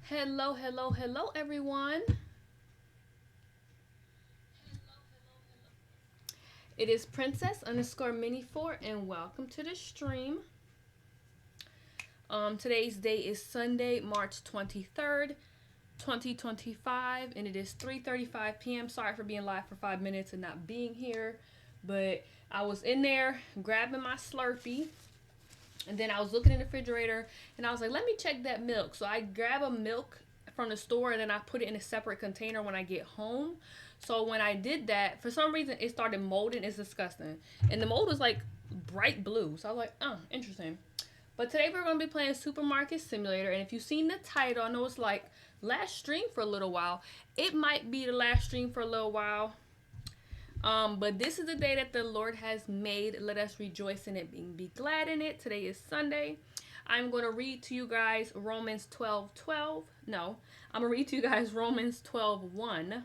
Hello, hello, hello, everyone. It is Princess underscore Mini 4, and welcome to the stream. Today's day is Sunday, March 23rd, 2025, and it is 3:35 p.m. Sorry for being live for 5 minutes and not being here, but I was in there grabbing my Slurpee, and then I was looking in the refrigerator, and I was like, let me check that milk. So I grab a milk from the store, and then I put it in a separate container when I get home. So when I did that, for some reason it started molding. It's disgusting, and the mold was like bright blue. So I was like, oh, interesting. But today we're going to be playing Supermarket Simulator, and if you've seen the title, I know it's like last stream for a little while. It might be the last stream for a little while. But this is the day that the Lord has made. Let us rejoice in it and be glad in it. Today is Sunday. I'm going to read to you guys Romans 12:12. No, I'm going to read to you guys Romans 12:1.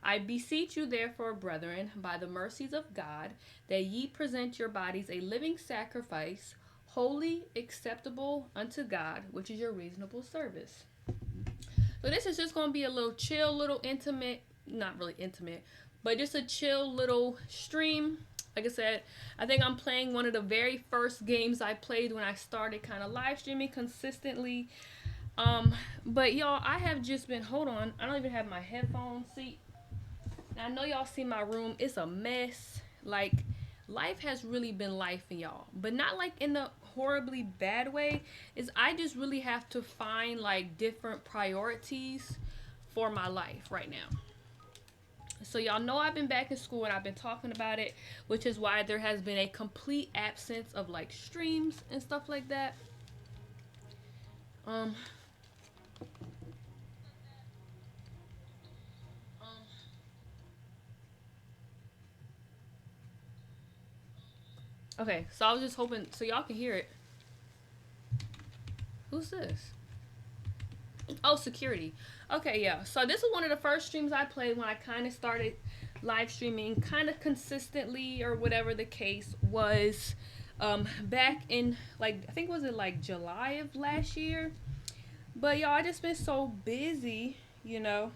I beseech you, therefore, brethren, by the mercies of God, that ye present your bodies a living sacrifice, holy, acceptable unto God, which is your reasonable service. So this is just going to be a little chill, little intimate, not really intimate, but just a chill little stream. Like I said, I think I'm playing one of the very first games I played when I started kind of live streaming consistently. Um, but y'all, I have just been, hold on, I don't even have my headphones. See, now I know y'all see my room. It's a mess. Like, life has really been life in y'all, but not like in a horribly bad way. Is I just really have to find like different priorities for my life right now. So y'all know I've been back in school and I've been talking about it, which is why there has been a complete absence of like streams and stuff like that. Um, okay, so I was just hoping so y'all can hear it. Who's this? Oh, security. Okay, yeah. So this is one of the first streams I played when I kind of started live streaming kind of consistently or whatever the case was. Back in like I think was it like July of last year. But y'all, I just been so busy, you know.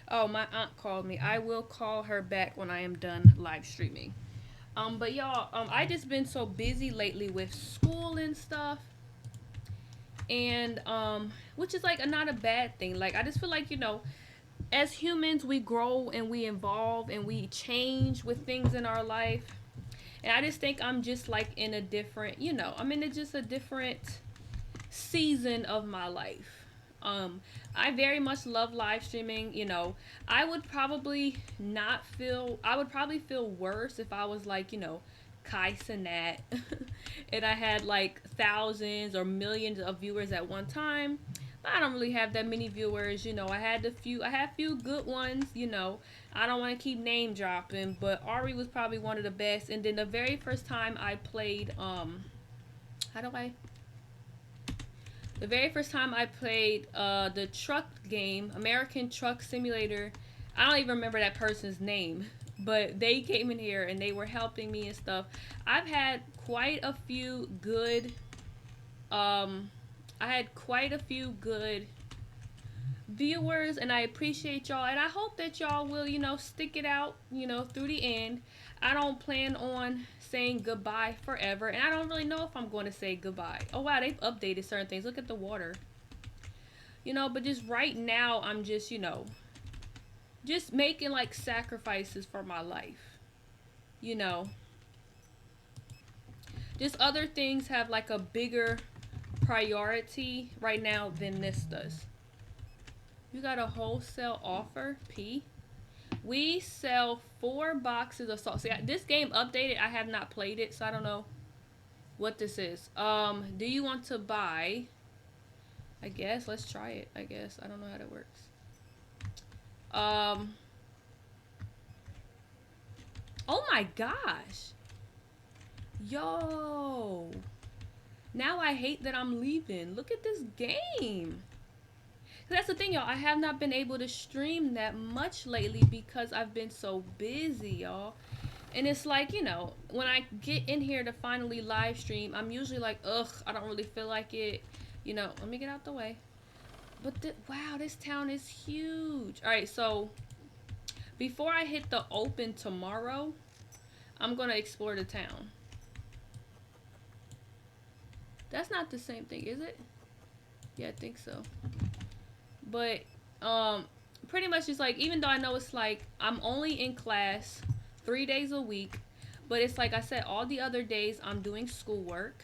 Oh, my aunt called me. I will call her back when I am done live streaming. But y'all, I just been so busy lately with school and stuff, and which is like not a bad thing. Like I just feel like as humans we grow and we evolve and we change with things in our life, and I just think I'm just like in a different, I'm in just a different season of my life. I very much love live streaming. I would probably not feel. I would probably feel worse if I was like, Kai Cenat, and I had like thousands or millions of viewers at one time. But I don't really have that many viewers. I had a few. I had a few good ones. I don't want to keep name dropping, but Ari was probably one of the best. And then the very first time I played, how do I the very first time I played the truck game, American Truck Simulator, I don't even remember that person's name, but they came in here and they were helping me and stuff. I've had quite a few good, um, I had quite a few good viewers, and I appreciate y'all, and I hope that y'all will, stick it out, through the end. I don't plan on saying goodbye forever, and I don't really know if I'm going to say goodbye. Oh wow, they've updated certain things. Look at the water. But just right now I'm just, just making like sacrifices for my life. You know, just other things have like a bigger priority right now than this does. You got a wholesale offer, P. We sell 4 boxes of salt. See, this game updated. I have not played it, so I don't know what this is. Do you want to buy? I guess let's try it. I guess I don't know how that works. Um, Oh my gosh. Yo. Now I hate that I'm leaving. Look at this game. That's the thing, y'all. I have not been able to stream that much lately because I've been so busy, y'all. And it's like, you know, when I get in here to finally live stream, I'm usually like, ugh, I don't really feel like it. You know, let me get out the way. But wow, this town is huge. All right, so before I hit the open tomorrow, I'm going to explore the town. That's not the same thing, is it? Yeah, I think so. But pretty much it's like, even though I know it's like I'm only in class 3 days a week, but it's like I said, all the other days I'm doing schoolwork.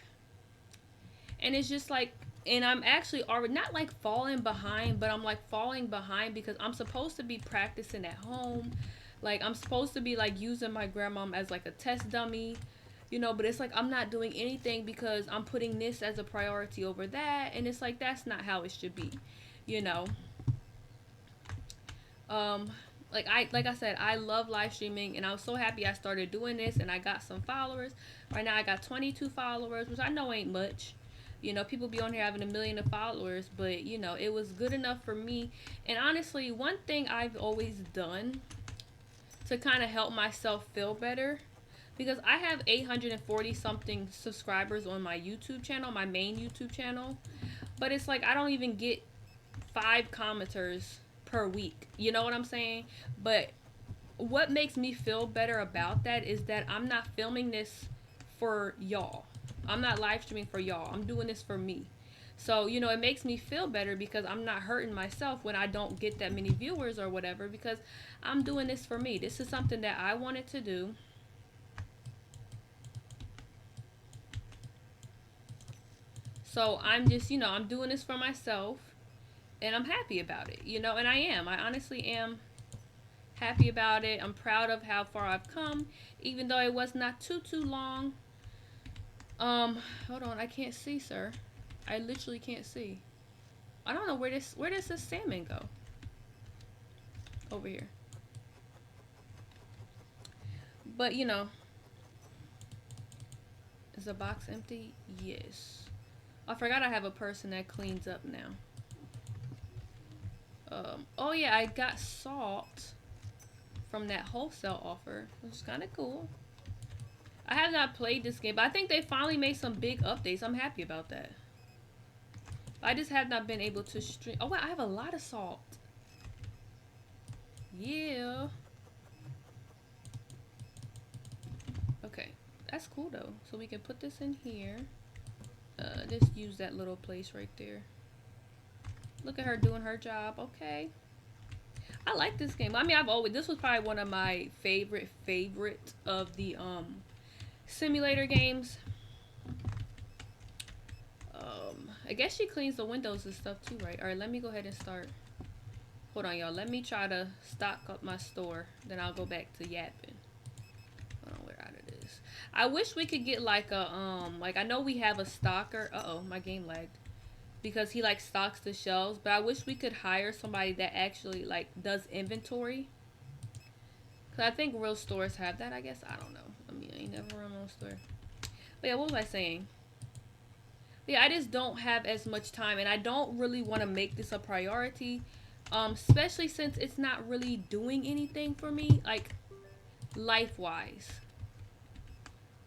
And it's just like, and I'm actually already not like falling behind, but I'm like falling behind because I'm supposed to be practicing at home. Like I'm supposed to be like using my grandmom as like a test dummy, you know, but it's like I'm not doing anything because I'm putting this as a priority over that, and it's like that's not how it should be, you know. Um like I said, I love live streaming and I was so happy I started doing this and I got some followers. Right now I got 22 followers, which I know ain't much. You know, people be on here having 1 million of followers, but you know, it was good enough for me. And honestly, one thing I've always done to kind of help myself feel better, because I have 840 something subscribers on my YouTube channel, my main YouTube channel, but it's like I don't even get 5 commenters per week. You know what I'm saying? But what makes me feel better about that is that I'm not filming this for y'all. I'm not live streaming for y'all. I'm doing this for me. So, you know, it makes me feel better because I'm not hurting myself when I don't get that many viewers or whatever, because I'm doing this for me. This is something that I wanted to do. So I'm just, you know, I'm doing this for myself and I'm happy about it, you know, and I am. I honestly am happy about it. I'm proud of how far I've come, even though it was not too long. Hold on, I can't see, sir. I literally can't see. I don't know where does this salmon go? Over here. But you know, is the box empty? Yes. I forgot I have a person that cleans up now. Oh yeah, I got salt from that wholesale offer, which is kind of cool. I have not played this game, but I think they finally made some big updates. I'm happy about that. I just have not been able to stream. Oh wait, I have a lot of salt. Yeah. Okay, that's cool though. So we can put this in here. Just use that little place right there. Look at her doing her job. Okay. I like this game. I mean, this was probably one of my favorite of the simulator games. I guess she cleans the windows and stuff too, right? All right, let me go ahead and start. Hold on, y'all. Let me try to stock up my store. Then I'll go back to yapping. Hold on, where out it is. I wish we could get like a like I know we have a stocker. Uh-oh, my game lagged. Because he like stocks the shelves, but I wish we could hire somebody that actually like does inventory. Cause I think real stores have that. I guess I don't know. I mean, I ain't never run a store. But yeah, what was I saying? Yeah, I just don't have as much time, and I don't really want to make this a priority, especially since it's not really doing anything for me, like life wise.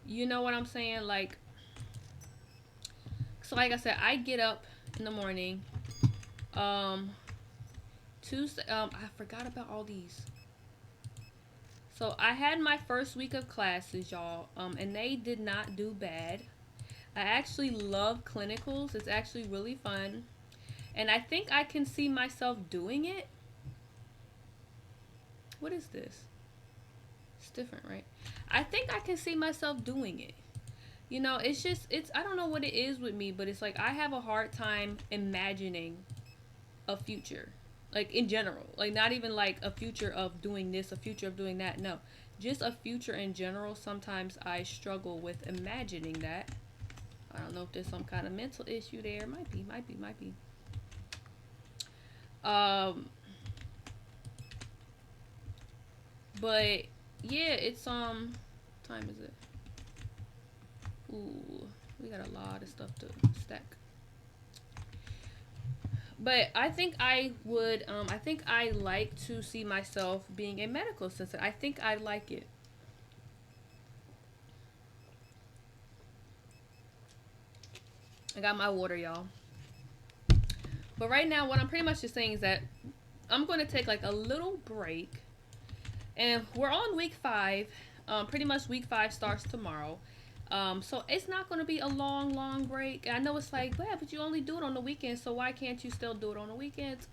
You know what I'm saying? Like, so like I said, I get up in the morning. Tuesday. I forgot about all these. So I had my first week of classes, y'all, and they did not do bad. I actually love clinicals. It's actually really fun. And I think I can see myself doing it. What is this? It's different, right? I think I can see myself doing it. You know, it's just, I don't know what it is with me, but it's like I have a hard time imagining a future. Like in general. Like not even like a future of doing this, a future of doing that. No. Just a future in general. Sometimes I struggle with imagining that. I don't know if there's some kind of mental issue there. Might be. But Yeah, it's time is it? Ooh, we got a lot of stuff to stack. But I think I like to see myself being a medical assistant. I think I like it. I got my water, y'all. But right now, what I'm pretty much just saying is that I'm going to take like a little break. And we're on week 5. Pretty much week 5 starts tomorrow. So it's not going to be a long, long break. I know it's like, yeah, but you only do it on the weekends, so why can't you still do it on the weekends?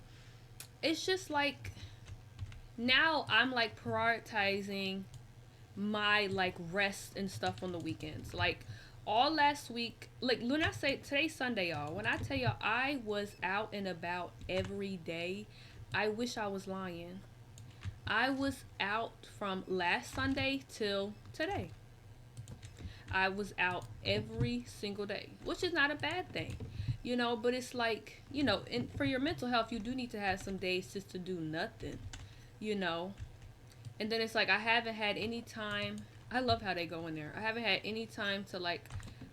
It's just like now I'm like prioritizing my like rest and stuff on the weekends. Like all last week, like when I say today's Sunday, y'all, when I tell y'all I was out and about every day, I wish I was lying. I was out from last Sunday till today. I was out every single day, which is not a bad thing, but it's like, and for your mental health, you do need to have some days just to do nothing, you know. And then it's like I haven't had any time. I love how they go in there. I haven't had any time to like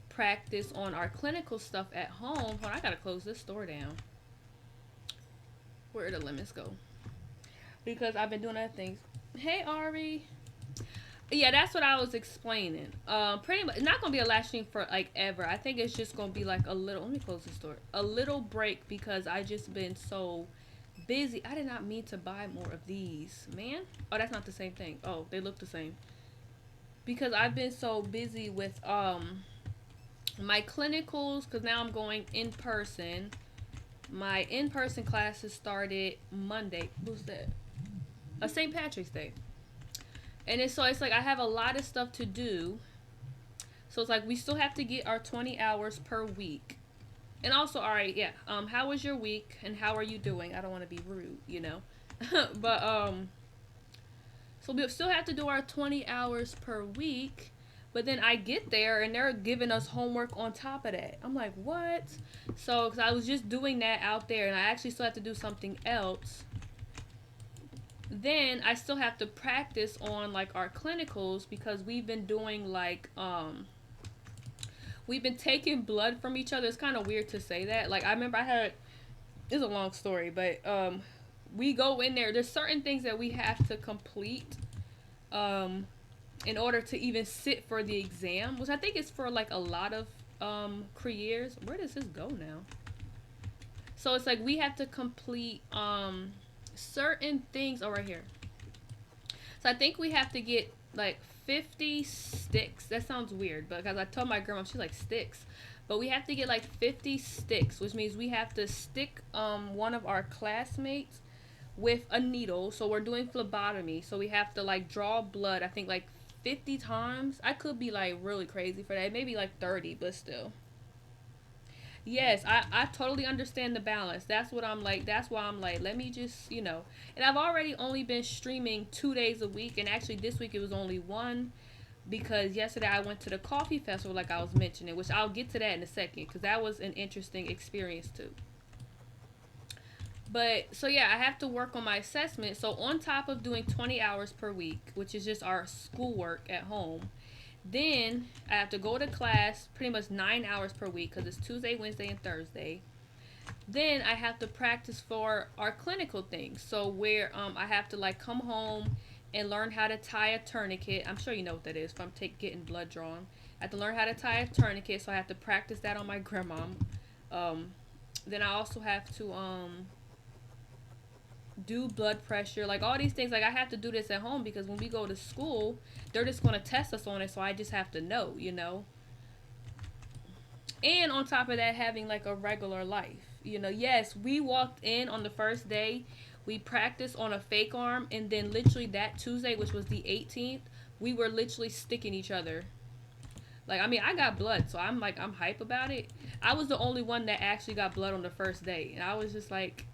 practice on our clinical stuff at home. Hold on, I gotta close this store down. Where did the lemons go? Because I've been doing other things. Hey Ari. Yeah, that's what I was explaining. Pretty much, it's not gonna be a live stream for like ever. I think it's just gonna be like a little. Let me close the store. A little break because I just been so busy. I did not mean to buy more of these, man. Oh, that's not the same thing. Oh, they look the same. Because I've been so busy with my clinicals. Because now I'm going in person. My in person classes started Monday. What's that? St. Patrick's Day. And it's like I have a lot of stuff to do. So it's like we still have to get our 20 hours per week. And also, all right, yeah. How was your week and how are you doing? I don't want to be rude. But so we still have to do our 20 hours per week. But then I get there and they're giving us homework on top of that. I'm like, what? So, because I was just doing that out there and I actually still have to do something else. Then I still have to practice on like our clinicals because we've been doing like we've been taking blood from each other. It's kind of weird to say that. Like I remember I had it's a long story, but we go in there. There's certain things that we have to complete in order to even sit for the exam, which I think is for like a lot of careers. Where does this go now? So it's like we have to complete certain things. Oh, right here. So I think we have to get like 50 sticks. That sounds weird, but because I told my grandma, she's like sticks. But we have to get like 50 sticks, which means we have to stick one of our classmates with a needle. So we're doing phlebotomy. So we have to like draw blood, I think like 50 times. I could be like really crazy for that. Maybe like 30, but still. Yes, I totally understand the balance. That's what I'm like. That's why I'm like, let me just. And I've already only been streaming 2 days a week. And actually, this week it was only one because yesterday I went to the coffee festival, like I was mentioning, which I'll get to that in a second because that was an interesting experience too. But so yeah, I have to work on my assessment. So on top of doing 20 hours per week, which is just our schoolwork at home, then I have to go to class pretty much 9 hours per week because it's Tuesday, Wednesday, and Thursday. Then I have to practice for our clinical things. So where I have to like come home and learn how to tie a tourniquet. I'm sure you know what that is from getting blood drawn. I have to learn how to tie a tourniquet, so I have to practice that on my grandma. Um, then I also have to do blood pressure, like all these things. Like I have to do this at home because when we go to school, they're just going to test us on it. So I just have to know. And on top of that, having like a regular life. Yes, we walked in on the first day. We practiced on a fake arm, and then literally that Tuesday, which was the 18th, we were literally sticking each other. Like, I mean, I got blood, so I'm hype about it. I was the only one that actually got blood on the first day. And I was just like,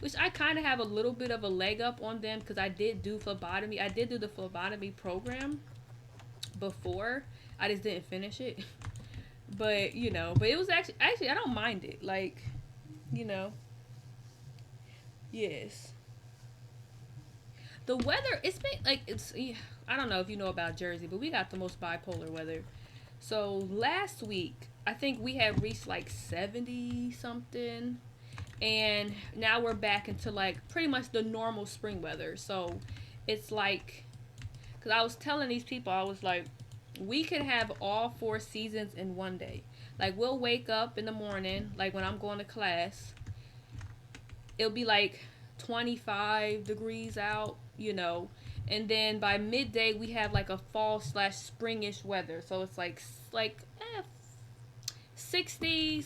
which I kind of have a little bit of a leg up on them because I did do phlebotomy. I did do the phlebotomy program before. I just didn't finish it. But it was actually, I don't mind it. Like, you know, yes. The weather, it's been like, I don't know if you know about Jersey, but we got the most bipolar weather. So last week, I think we had reached like 70 something. And now we're back into like pretty much the normal spring weather. So it's like, because I was telling these people, I was like, we could have all 4 seasons in one day. Like, we'll wake up in the morning, like when I'm going to class, it'll be like 25 degrees out, you know, and then by midday we have like a fall slash springish weather. So it's like 60s,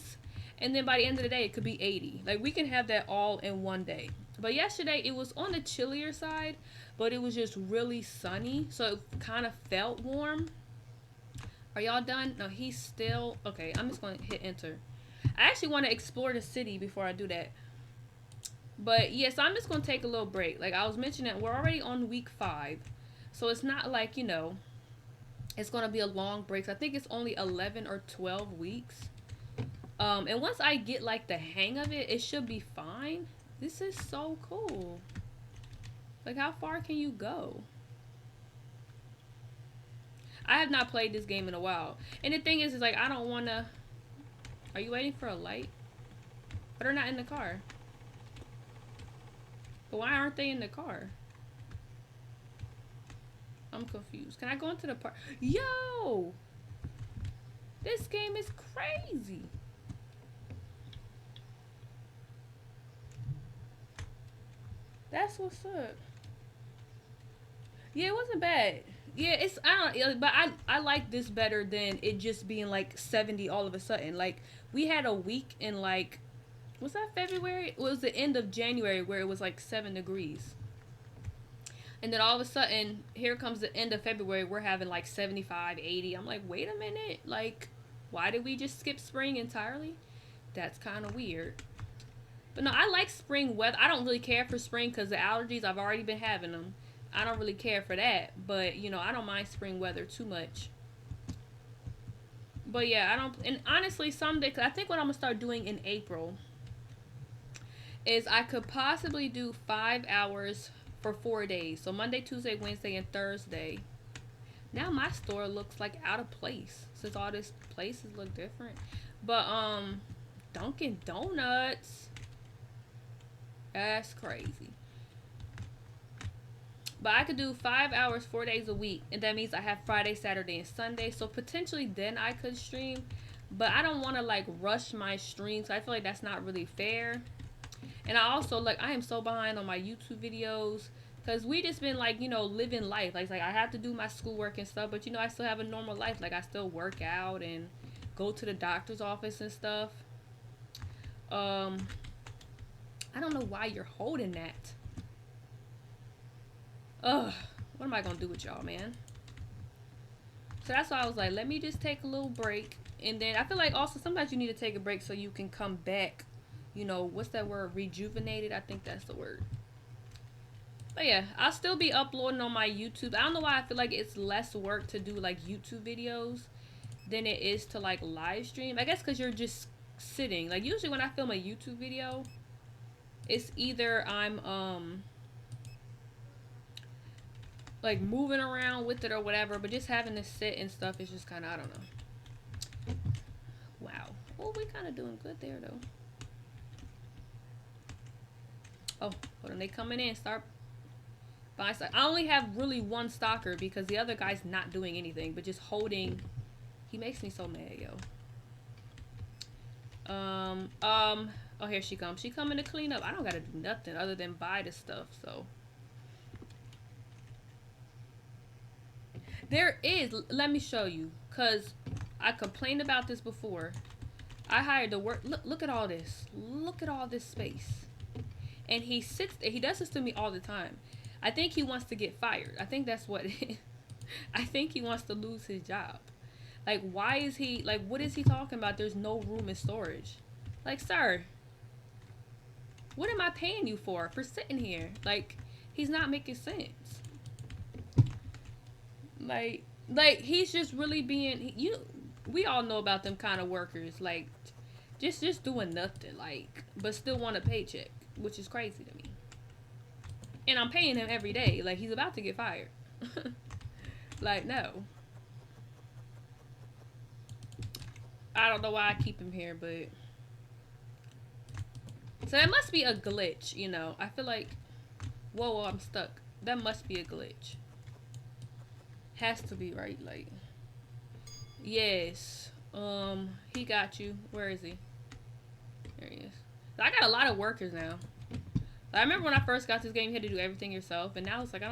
and then by the end of the day it could be 80. Like, we can have that all in one day. But yesterday it was on the chillier side, but it was just really sunny, so it kind of felt warm. Are y'all done? No, he's still okay. I'm just going to hit enter. I actually want to explore the city before I do that. But yes, I'm just going to take a little break. Like I was mentioning, we're already on week 5, so it's not like, you know, it's going to be a long break. So I think it's only 11 or 12 weeks. And once I get like the hang of it, it should be fine. This is so cool. Like, how far can you go? I have not played this game in a while. And the thing is like, I don't want to... Are you waiting for a light? But they're not in the car. But why aren't they in the car? I'm confused. Can I go into the park? Yo! This game is crazy. That's what's up. Yeah, it wasn't bad. Yeah, it's I don't, but I like this better than it just being like 70 all of a sudden. Like, we had a week in like, was that February? It was the end of January where it was like 7 degrees. And then all of a sudden, here comes the end of February, we're having like 75, 80. I'm like, wait a minute. Like, why did we just skip spring entirely? That's kind of weird. But no, I like spring weather. I don't really care for spring because the allergies, I've already been having them. I don't really care for that. But, you know, I don't mind spring weather too much. But yeah, I don't. And honestly, someday, because I think what I'm going to start doing in April is I could possibly do 5 hours for 4 days. So Monday, Tuesday, Wednesday, and Thursday. Now my store looks like out of place since all these places look different. But Dunkin' Donuts, that's crazy. But I could do 5 hours 4 days a week, and that means I have Friday, Saturday, and Sunday. So potentially then I could stream, but I don't want to like rush my streams. I feel like that's not really fair. And I also, like, I am so behind on my YouTube videos because we just been like, you know, living life. Like I have to do my schoolwork and stuff, but you know, I still have a normal life. Like, I still work out and go to the doctor's office and stuff. I don't know why you're holding that. Ugh, what am I gonna do with y'all, man? So that's why I was like, let me just take a little break. And then I feel like also sometimes you need to take a break so you can come back. You know, what's that word? Rejuvenated? I think that's the word. But yeah, I'll still be uploading on my YouTube. I don't know why I feel like it's less work to do like YouTube videos than it is to like live stream. I guess because you're just sitting. Like, usually when I film a YouTube video, it's either I'm like moving around with it or whatever, but just having to sit and stuff is just kind of, I don't know. Wow. Well, we kind of doing good there though. Oh, hold on, they coming in. Start buying stuff. I only have really one stalker because the other guy's not doing anything but just holding. He makes me so mad, yo. Oh, here she comes. She coming to clean up. I don't gotta do nothing other than buy the stuff, so. There is, let me show you, because I complained about this before. I hired the work, look at all this. Look at all this space. And he sits there, he does this to me all the time. I think he wants to get fired. I think that's what, I think he wants to lose his job. Like, why is he, like, what is he talking about? There's no room in storage. Like, sir, what am I paying you for sitting here? Like, he's not making sense. Like he's just really being, we all know about them kind of workers, like just doing nothing, like, but still want a paycheck, which is crazy to me. And I'm paying him every day. Like, he's about to get fired. Like, no. I don't know why I keep him here, but... So that must be a glitch, you know. I feel like... Whoa, I'm stuck. That must be a glitch. Has to be, right? Like... Yes. He got you. Where is he? There he is. I got a lot of workers now. I remember when I first got this game, you had to do everything yourself, and now it's like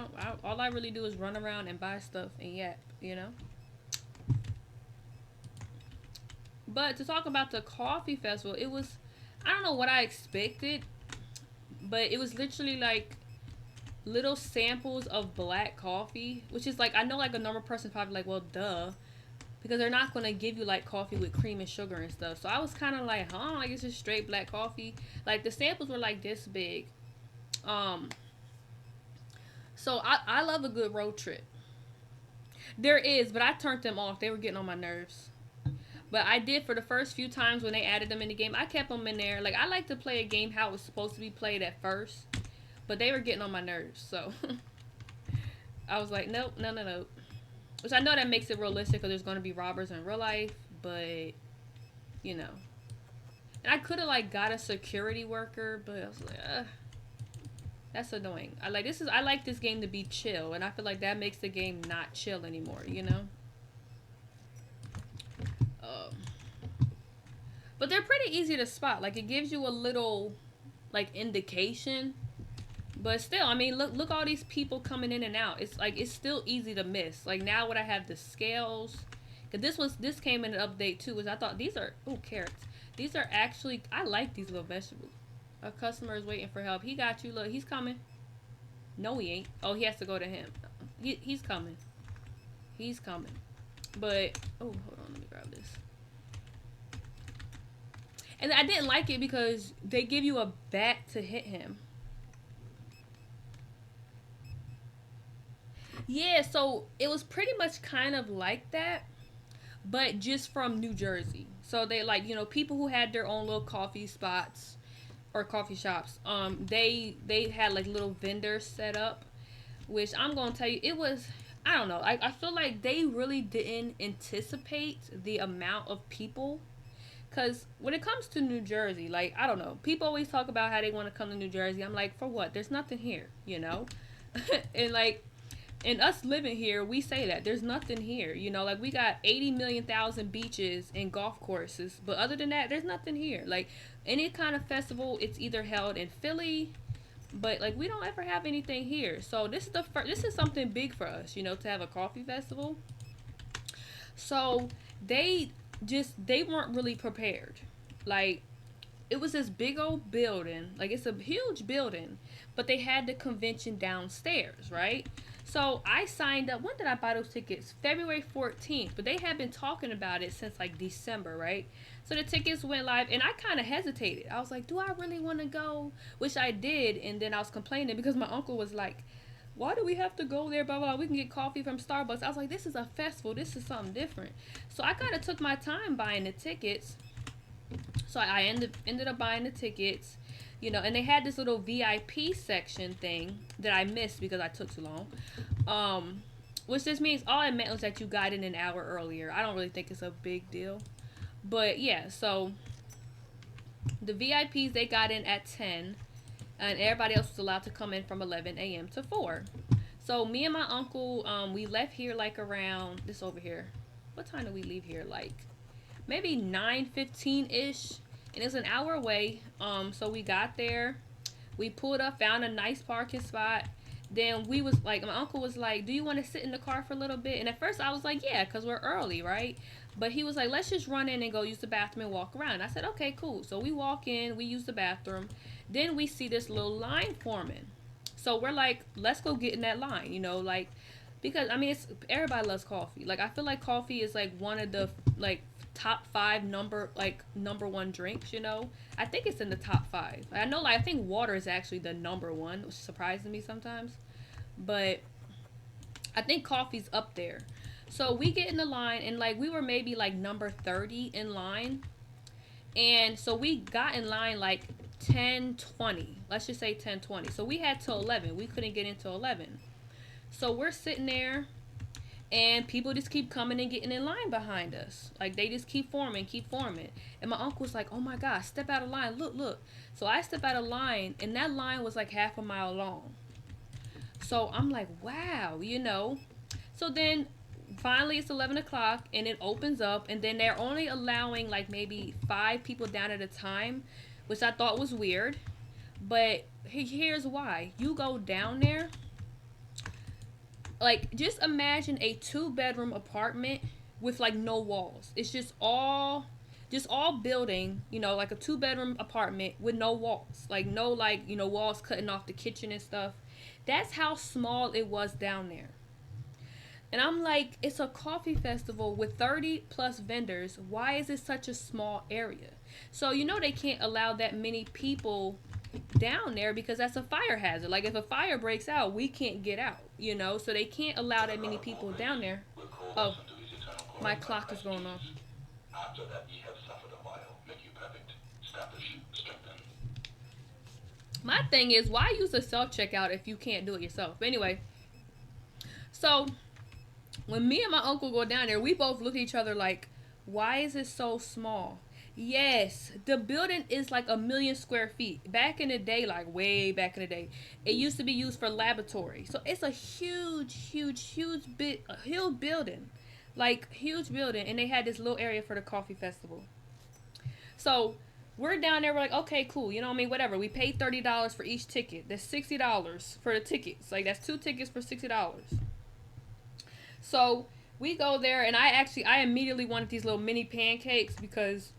all I really do is run around and buy stuff and yap, you know. But to talk about the coffee festival, it was, I don't know what I expected, but it was literally like little samples of black coffee, which is like, I know like a normal person probably like, well, duh, because they're not gonna give you like coffee with cream and sugar and stuff. So I was kind of like, like it's just straight black coffee. Like the samples were like this big. So I love a good road trip. There is, but I turned them off. They were getting on my nerves. But I did for the first few times when they added them in the game. I kept them in there. Like, I like to play a game how it was supposed to be played at first. But they were getting on my nerves. So, I was like, nope, no. Which I know that makes it realistic because there's going to be robbers in real life. But, you know. And I could have, like, got a security worker. But I was like, that's annoying. I like this game to be chill. And I feel like that makes the game not chill anymore, you know? But they're pretty easy to spot. Like, it gives you a little, like, indication. But still, I mean, look all these people coming in and out. It's, like, it's still easy to miss. Like, now when I have the scales. Because this came in an update, too. Which I thought, these are, carrots. These are actually, I like these little vegetables. A customer is waiting for help. He got you. Look, he's coming. No, he ain't. Oh, he has to go to him. He's coming. He's coming. But, oh, hold on. Let me grab this. And I didn't like it because they give you a bat to hit him. Yeah, so it was pretty much kind of like that, but just from New Jersey. So they like, you know, people who had their own little coffee spots or coffee shops, they had like little vendors set up, which I'm going to tell you, it was, I don't know. I feel like they really didn't anticipate the amount of people. Because when it comes to New Jersey, like, I don't know. People always talk about how they want to come to New Jersey. I'm like, for what? There's nothing here, you know? And, like, and us living here, we say that. There's nothing here, you know? Like, we got 80 million thousand beaches and golf courses. But other than that, there's nothing here. Like, any kind of festival, it's either held in Philly. But, like, we don't ever have anything here. So, this is something big for us, you know, to have a coffee festival. So, they weren't really prepared. Like, it was this big old building, like it's a huge building, but they had the convention downstairs, right? So I signed up. When did I buy those tickets? February 14th, but they had been talking about it since like December, right? So the tickets went live, and I kind of hesitated. I was like, do I really want to go? Which I did, and then I was complaining because my uncle was like, why do we have to go there, blah, blah, we can get coffee from Starbucks. I was like, this is a festival. This is something different. So I kind of took my time buying the tickets. So I ended up buying the tickets, you know, and they had this little VIP section thing that I missed because I took too long. Which just means all it meant was that you got in an hour earlier. I don't really think it's a big deal. But yeah, so the VIPs, they got in at 10. And everybody else was allowed to come in from 11 a.m. to 4. So me and my uncle, we left here like around this over here. What time did we leave here? Like maybe 9:15-ish. And it's an hour away. So we got there. We pulled up, found a nice parking spot. Then we was like, my uncle was like, do you want to sit in the car for a little bit? And at first I was like, yeah, because we're early, right? But he was like, let's just run in and go use the bathroom and walk around. I said, okay, cool. So we walk in, we use the bathroom. Then we see this little line forming. So we're like, let's go get in that line, you know, like, because, I mean, everybody loves coffee. Like, I feel like coffee is, like, one of the, like, top 5 number one drinks, you know. I think it's in the top 5. I know, like, I think water is actually the number 1, which surprises me sometimes. But I think coffee's up there. So we get in the line, and, like, we were maybe, like, number 30 in line. And so we got in line, like, 10:20. Let's just say 10:20. So we had till 11. We couldn't get into 11. So we're sitting there, and people just keep coming and getting in line behind us. Like, they just keep forming, keep forming. And my uncle was like, oh my gosh, step out of line. Look, look. So I step out of line, and that line was like half a mile long. So I'm like, wow, you know. So then finally it's 11 o'clock, and it opens up, and then they're only allowing like maybe 5 people down at a time, which I thought was weird. But here's why. You go down there, like, just imagine a 2-bedroom apartment with like no walls. It's just all building, you know, like a 2-bedroom apartment with no walls. Like, no, like, you know, walls cutting off the kitchen and stuff. That's how small it was down there. And I'm like, it's a coffee festival with 30 plus vendors. Why is it such a small area? So, you know, they can't allow that many people down there because that's a fire hazard. Like, if a fire breaks out, we can't get out, you know? So they can't allow that many people down there. Oh, my clock is going off. After that, ye have suffered a while, make you perfect, establish, strengthen. My thing is, why use a self checkout if you can't do it yourself? But anyway, so when me and my uncle go down there, we both look at each other like, why is it so small? Yes, the building is like 1,000,000 square feet. Back in the day, like way back in the day, it used to be used for laboratory. So it's a huge building, like huge building, and they had this little area for the coffee festival. So we're down there. We're like, okay, cool. You know what I mean? Whatever. We paid $30 for each ticket. That's $60 for the tickets. Like, that's 2 tickets for $60. So we go there, and I immediately wanted these little mini pancakes because,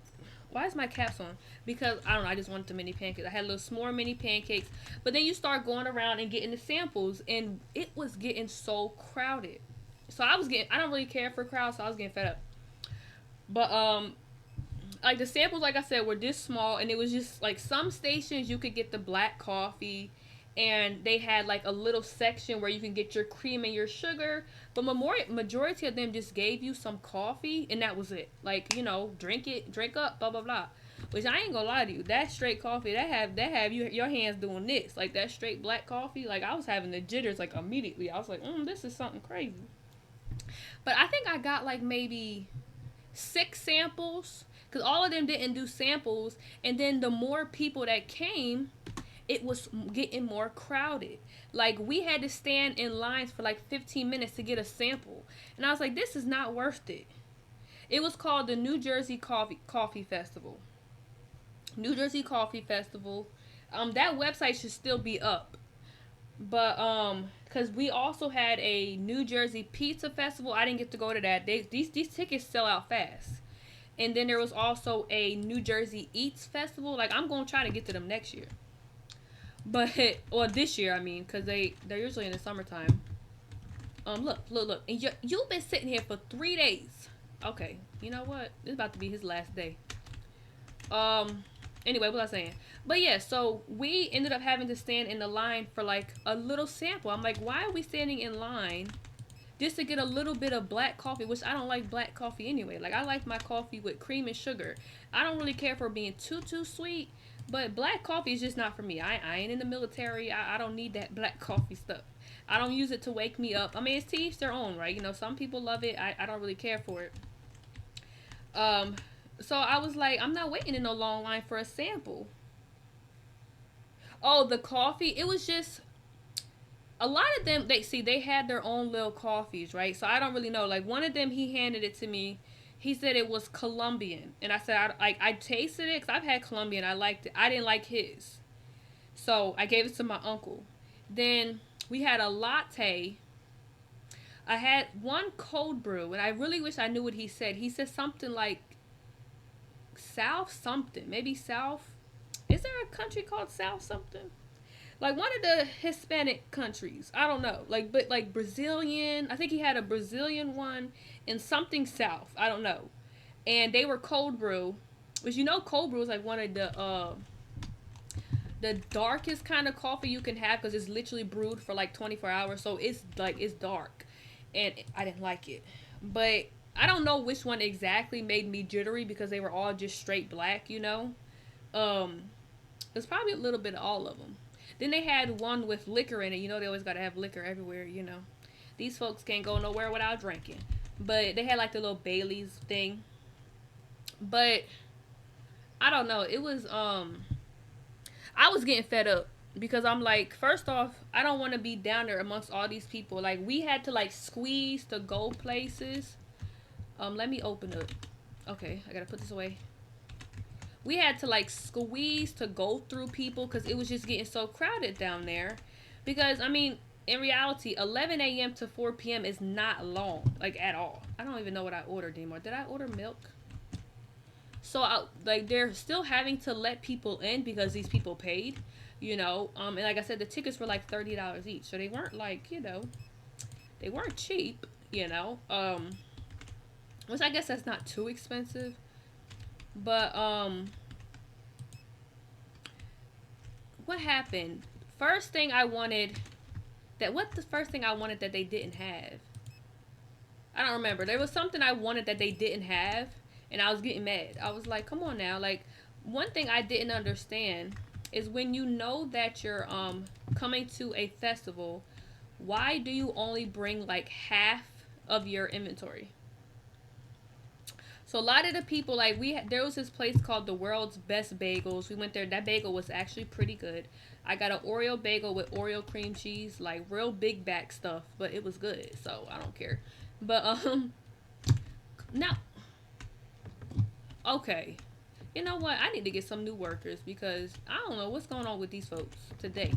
why is my caps on? Because, I don't know, I just wanted the mini pancakes. I had little s'more mini pancakes. But then you start going around and getting the samples, and it was getting so crowded. So I don't really care for crowds, so I was getting fed up. But, like, the samples, like I said, were this small, and it was just, like, some stations you could get the black coffee, and they had like a little section where you can get your cream and your sugar, but majority of them just gave you some coffee, and that was it. Like, you know, drink up, blah blah blah. Which, I ain't gonna lie to you, that straight coffee, that have you your hands doing this, like that straight black coffee. Like, I was having the jitters like immediately. I was like, this is something crazy. But I think I got like maybe 6 samples, because all of them didn't do samples, and then the more people that came, it was getting more crowded. Like, we had to stand in lines for like 15 minutes to get a sample. And I was like, this is not worth it. It was called the New Jersey Coffee Festival. New Jersey Coffee Festival. That website should still be up. But, because we also had a New Jersey Pizza Festival. I didn't get to go to that. These tickets sell out fast. And then there was also a New Jersey Eats Festival. Like, I'm going to try to get to them next year. But, or this year, I mean, because they're usually in the summertime. Look. And you've been sitting here for 3 days. Okay, you know what? This is about to be his last day. Anyway, what was I saying? But yeah, so we ended up having to stand in the line for like a little sample. I'm like, why are we standing in line just to get a little bit of black coffee, which I don't like black coffee anyway. Like, I like my coffee with cream and sugar. I don't really care for being too sweet. But black coffee is just not for me. I ain't in the military. I don't need that black coffee stuff. I don't use it to wake me up. I mean, it's to each their own, right? You know, some people love it. I don't really care for it. So I was like, I'm not waiting in no long line for a sample. Oh, the coffee. It was just, a lot of them, they had their own little coffees, right? So I don't really know. Like, one of them, he handed it to me. He said it was Colombian. And I said, I tasted it because I've had Colombian. I liked it. I didn't like his. So I gave it to my uncle. Then we had a latte. I had one cold brew. And I really wish I knew what he said. He said something like South something. Maybe South. Is there a country called South something? Like one of the Hispanic countries. I don't know. But Brazilian. I think he had a Brazilian one and something South. I don't know. And they were cold brew. Which, you know, cold brew is like one of the darkest kind of coffee you can have, because it's literally brewed for like 24 hours. So it's dark. And I didn't like it. But I don't know which one exactly made me jittery, because they were all just straight black, you know. It's probably a little bit of all of them. Then they had one with liquor in it. You know, they always got to have liquor everywhere, you know. These folks can't go nowhere without drinking. But they had like the little Bailey's thing. But I don't know. It was I was getting fed up because I'm like, first off, I don't want to be down there amongst all these people. Like we had to like squeeze to go places. Let me open up. Okay, I gotta put this away. We had to like squeeze to go through people because it was just getting so crowded down there. Because I mean, in reality, 11 a.m. to 4 p.m. is not long, like at all. I don't even know what I ordered anymore. Did I order milk? So like they're still having to let people in because these people paid, you know. And like I said, the tickets were like $30 each, so they weren't like, you know, they weren't cheap, you know. Which I guess that's not too expensive, but what happened? First thing I wanted the first thing I wanted that they didn't have? I don't remember. There was something I wanted that they didn't have, and I was getting mad. I was like, come on now. Like, one thing I didn't understand is when you know that you're coming to a festival, why do you only bring like half of your inventory? So a lot of the people, like there was this place called the World's Best Bagels. We went there. That bagel was actually pretty good. I got an Oreo bagel with Oreo cream cheese, like real big back stuff, but it was good. So I don't care. But now, okay, you know what? I need to get some new workers because I don't know what's going on with these folks today.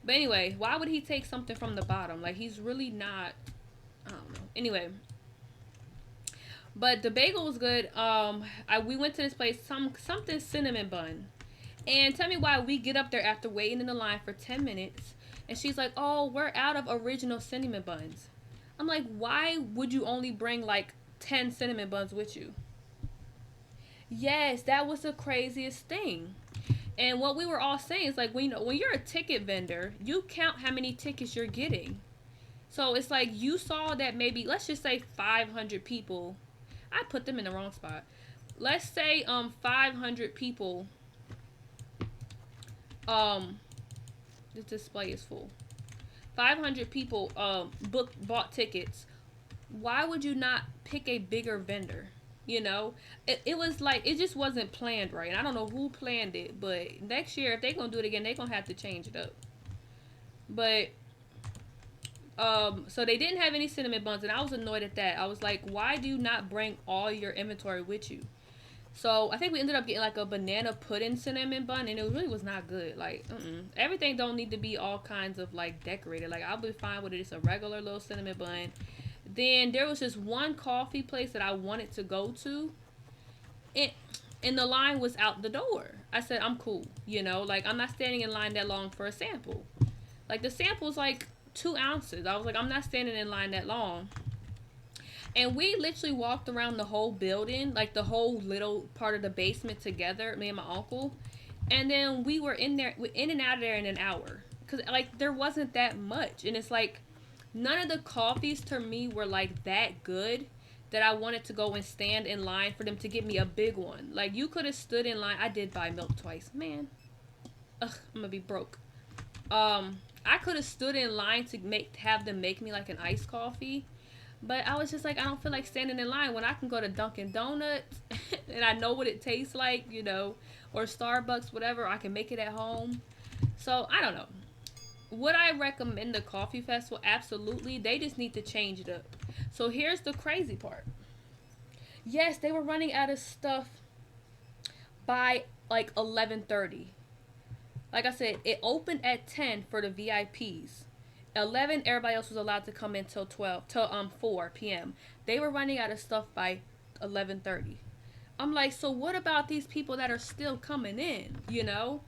But anyway, why would he take something from the bottom? Like he's really not. I don't know. Anyway. But the bagel was good. We went to this place, something cinnamon bun. And tell me why we get up there after waiting in the line for 10 minutes. And she's like, oh, we're out of original cinnamon buns. I'm like, why would you only bring like 10 cinnamon buns with you? Yes, that was the craziest thing. And what we were all saying is like, when you're a ticket vendor, you count how many tickets you're getting. So it's like you saw that maybe, let's just say 500 people. I put them in the wrong spot. Let's say 500 people. The display is full. 500 people bought tickets. Why would you not pick a bigger vendor? You know, it was like it just wasn't planned right. And I don't know who planned it, but next year if they're gonna do it again, they're gonna have to change it up. But so they didn't have any cinnamon buns, and I was annoyed at that. I was like, why do you not bring all your inventory with you? So I think we ended up getting like a banana pudding cinnamon bun, and it really was not good. Like, everything don't need to be all kinds of like decorated. Like I'll be fine with it. It's a regular little cinnamon bun. Then there was just one coffee place that I wanted to go to, and the line was out the door. I said, I'm cool, you know, like I'm not standing in line that long for a sample. Like the sample's like 2 ounces. I was like, I'm not standing in line that long. And we literally walked around the whole building, like the whole little part of the basement together, me and my uncle. And then we were in and out of there in an hour. Because, like, there wasn't that much. And it's like, none of the coffees to me were, like, that good that I wanted to go and stand in line for them to give me a big one. Like, you could have stood in line. I did buy milk twice. Man. Ugh, I'm going to be broke. I could have stood in line to have them make me, like, an iced coffee. But I was just like, I don't feel like standing in line when I can go to Dunkin' Donuts and I know what it tastes like, you know, or Starbucks, whatever. I can make it at home. So, I don't know. Would I recommend the coffee festival? Absolutely. They just need to change it up. So, here's the crazy part. Yes, they were running out of stuff by like 11:30. Like I said, it opened at 10 for the VIPs. 11, everybody else was allowed to come in till 4 p.m. They were running out of stuff by 11:30. I'm like, so what about these people that are still coming in, you know?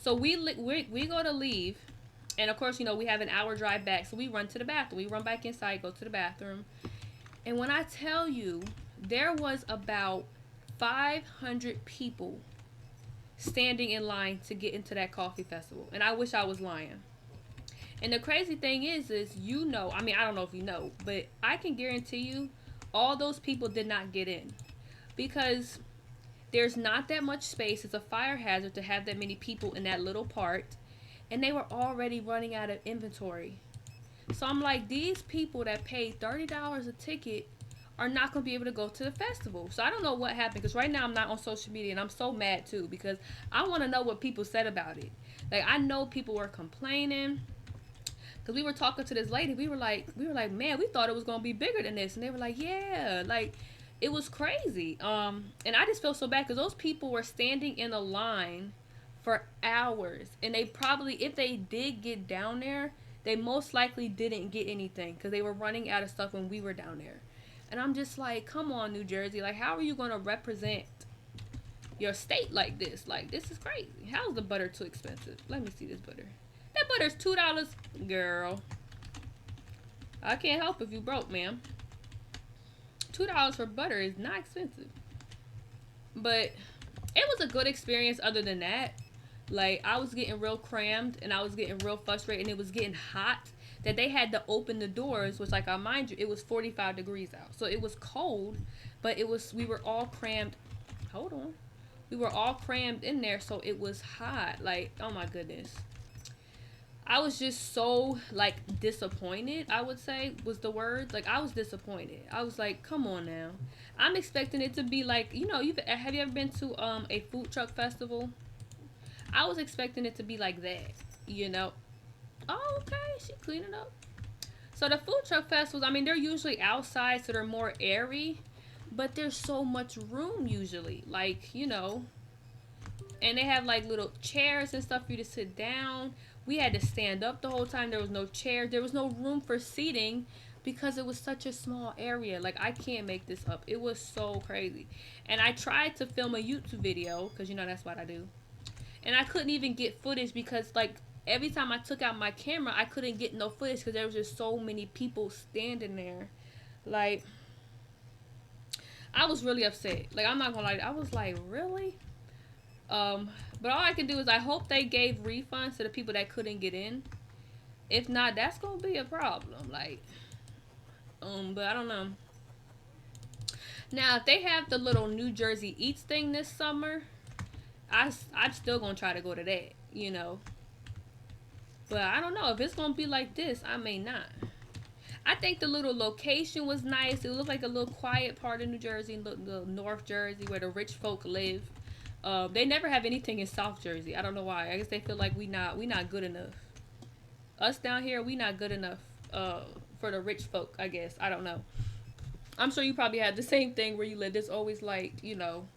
So we go to leave, and of course, you know, we have an hour drive back, so we run to the bathroom. We run back inside, go to the bathroom. And when I tell you, there was about 500 people standing in line to get into that coffee festival. And I wish I was lying. And the crazy thing is, you know, I mean, I don't know if you know, but I can guarantee you all those people did not get in. Because There's not that much space. It's a fire hazard to have that many people in that little part. And they were already running out of inventory. So I'm like, these people that paid $30 a ticket are not going to be able to go to the festival. So I don't know what happened, because right now I'm not on social media, and I'm so mad too, because I want to know what people said about it. Like, I know people were complaining, because we were talking to this lady. We were like, man, we thought it was going to be bigger than this. And they were like, yeah, like, it was crazy. And I just feel so bad, because those people were standing in a line for hours. And they probably, if they did get down there, they most likely didn't get anything, because they were running out of stuff when we were down there. And I'm just like, come on, New Jersey. Like, how are you going to represent your state like this? Like, this is crazy. How's the butter too expensive? Let me see this butter. That butter's $2. Girl, I can't help if you broke, ma'am. $2 for butter is not expensive. But it was a good experience other than that. Like, I was getting real crammed, and I was getting real frustrated, and it was getting hot, that they had to open the doors, which, like, I mind you, it was 45 degrees out. So it was cold, but we were all crammed. Hold on. We were all crammed in there, so it was hot. Like, oh my goodness. I was just so, like, disappointed, I would say, was the word. Like, I was disappointed. I was like, come on now. I'm expecting it to be like, you know, have you ever been to a food truck festival? I was expecting it to be like that, you know. Oh, okay, she cleaning up. So the food truck festivals, I mean, they're usually outside, so they're more airy, but there's so much room usually, like, you know. And they have like little chairs and stuff for you to sit down. We had to stand up the whole time. There was no chairs. There was no room for seating, because it was such a small area. Like, I can't make this up. It was so crazy. And I tried to film a YouTube video, because, you know, that's what I do. And I couldn't even get footage, because, like, every time I took out my camera, I couldn't get no footage, because there was just so many people standing there. Like, I was really upset. Like, I'm not gonna lie. I was like, really? But all I can do is I hope they gave refunds to the people that couldn't get in. If not, that's gonna be a problem. Like, but I don't know. Now, if they have the little New Jersey Eats thing this summer, I'm still gonna try to go to that, you know. But I don't know if it's gonna be like this. I may not. I think the little location was nice. It looked like a little quiet part of New Jersey, the North Jersey, where the rich folk live. They never have anything in South Jersey. I don't know why. I guess they feel like we not good enough. Us down here, we not good enough for the rich folk, I guess. I don't know. I'm sure you probably had the same thing where you live. There's always, like, you know,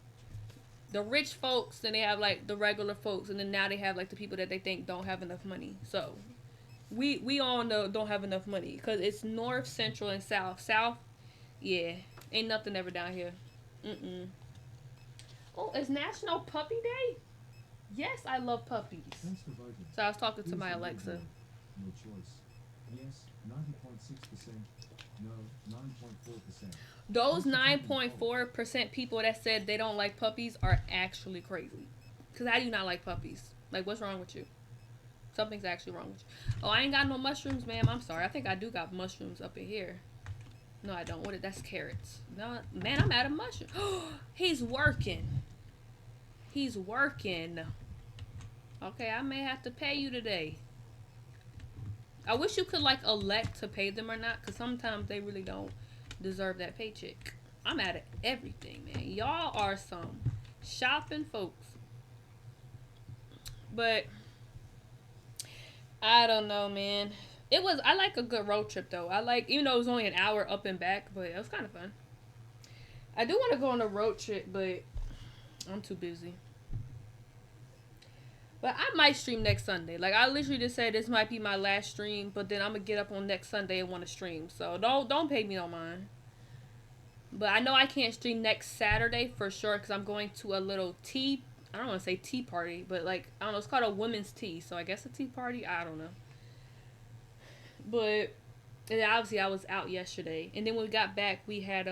the rich folks, then they have like the regular folks, and then now they have like the people that they think don't have enough money. So we all know don't have enough money, because it's North, Central, and South, yeah, ain't nothing ever down here. Oh, it's National Puppy Day. Yes, I love puppies. So I was talking to my Alexa. No choice. Yes, 90.6%. No, 9.4%. Those 9.4% people that said they don't like puppies are actually crazy. Because I do not like puppies. Like, what's wrong with you? Something's actually wrong with you. Oh, I ain't got no mushrooms, ma'am. I'm sorry. I think I do got mushrooms up in here. No, I don't. That's carrots. No, man, I'm out of mushrooms. He's working. He's working. Okay, I may have to pay you today. I wish you could, like, elect to pay them or not, because sometimes they really don't deserve that paycheck. I'm out of everything, man. Y'all are some shopping folks. But I don't know, man. I like a good road trip, though. Even though it was only an hour up and back, but it was kind of fun. I do want to go on a road trip, but I'm too busy. But I might stream next Sunday. Like, I literally just said this might be my last stream, but then I'm gonna get up on next Sunday and want to stream. So don't pay me no mind. But I know I can't stream next Saturday for sure, because I'm going to a little tea. I don't want to say tea party, but, like, I don't know. It's called a women's tea, so I guess a tea party. I don't know. But and obviously I was out yesterday, and then when we got back, we had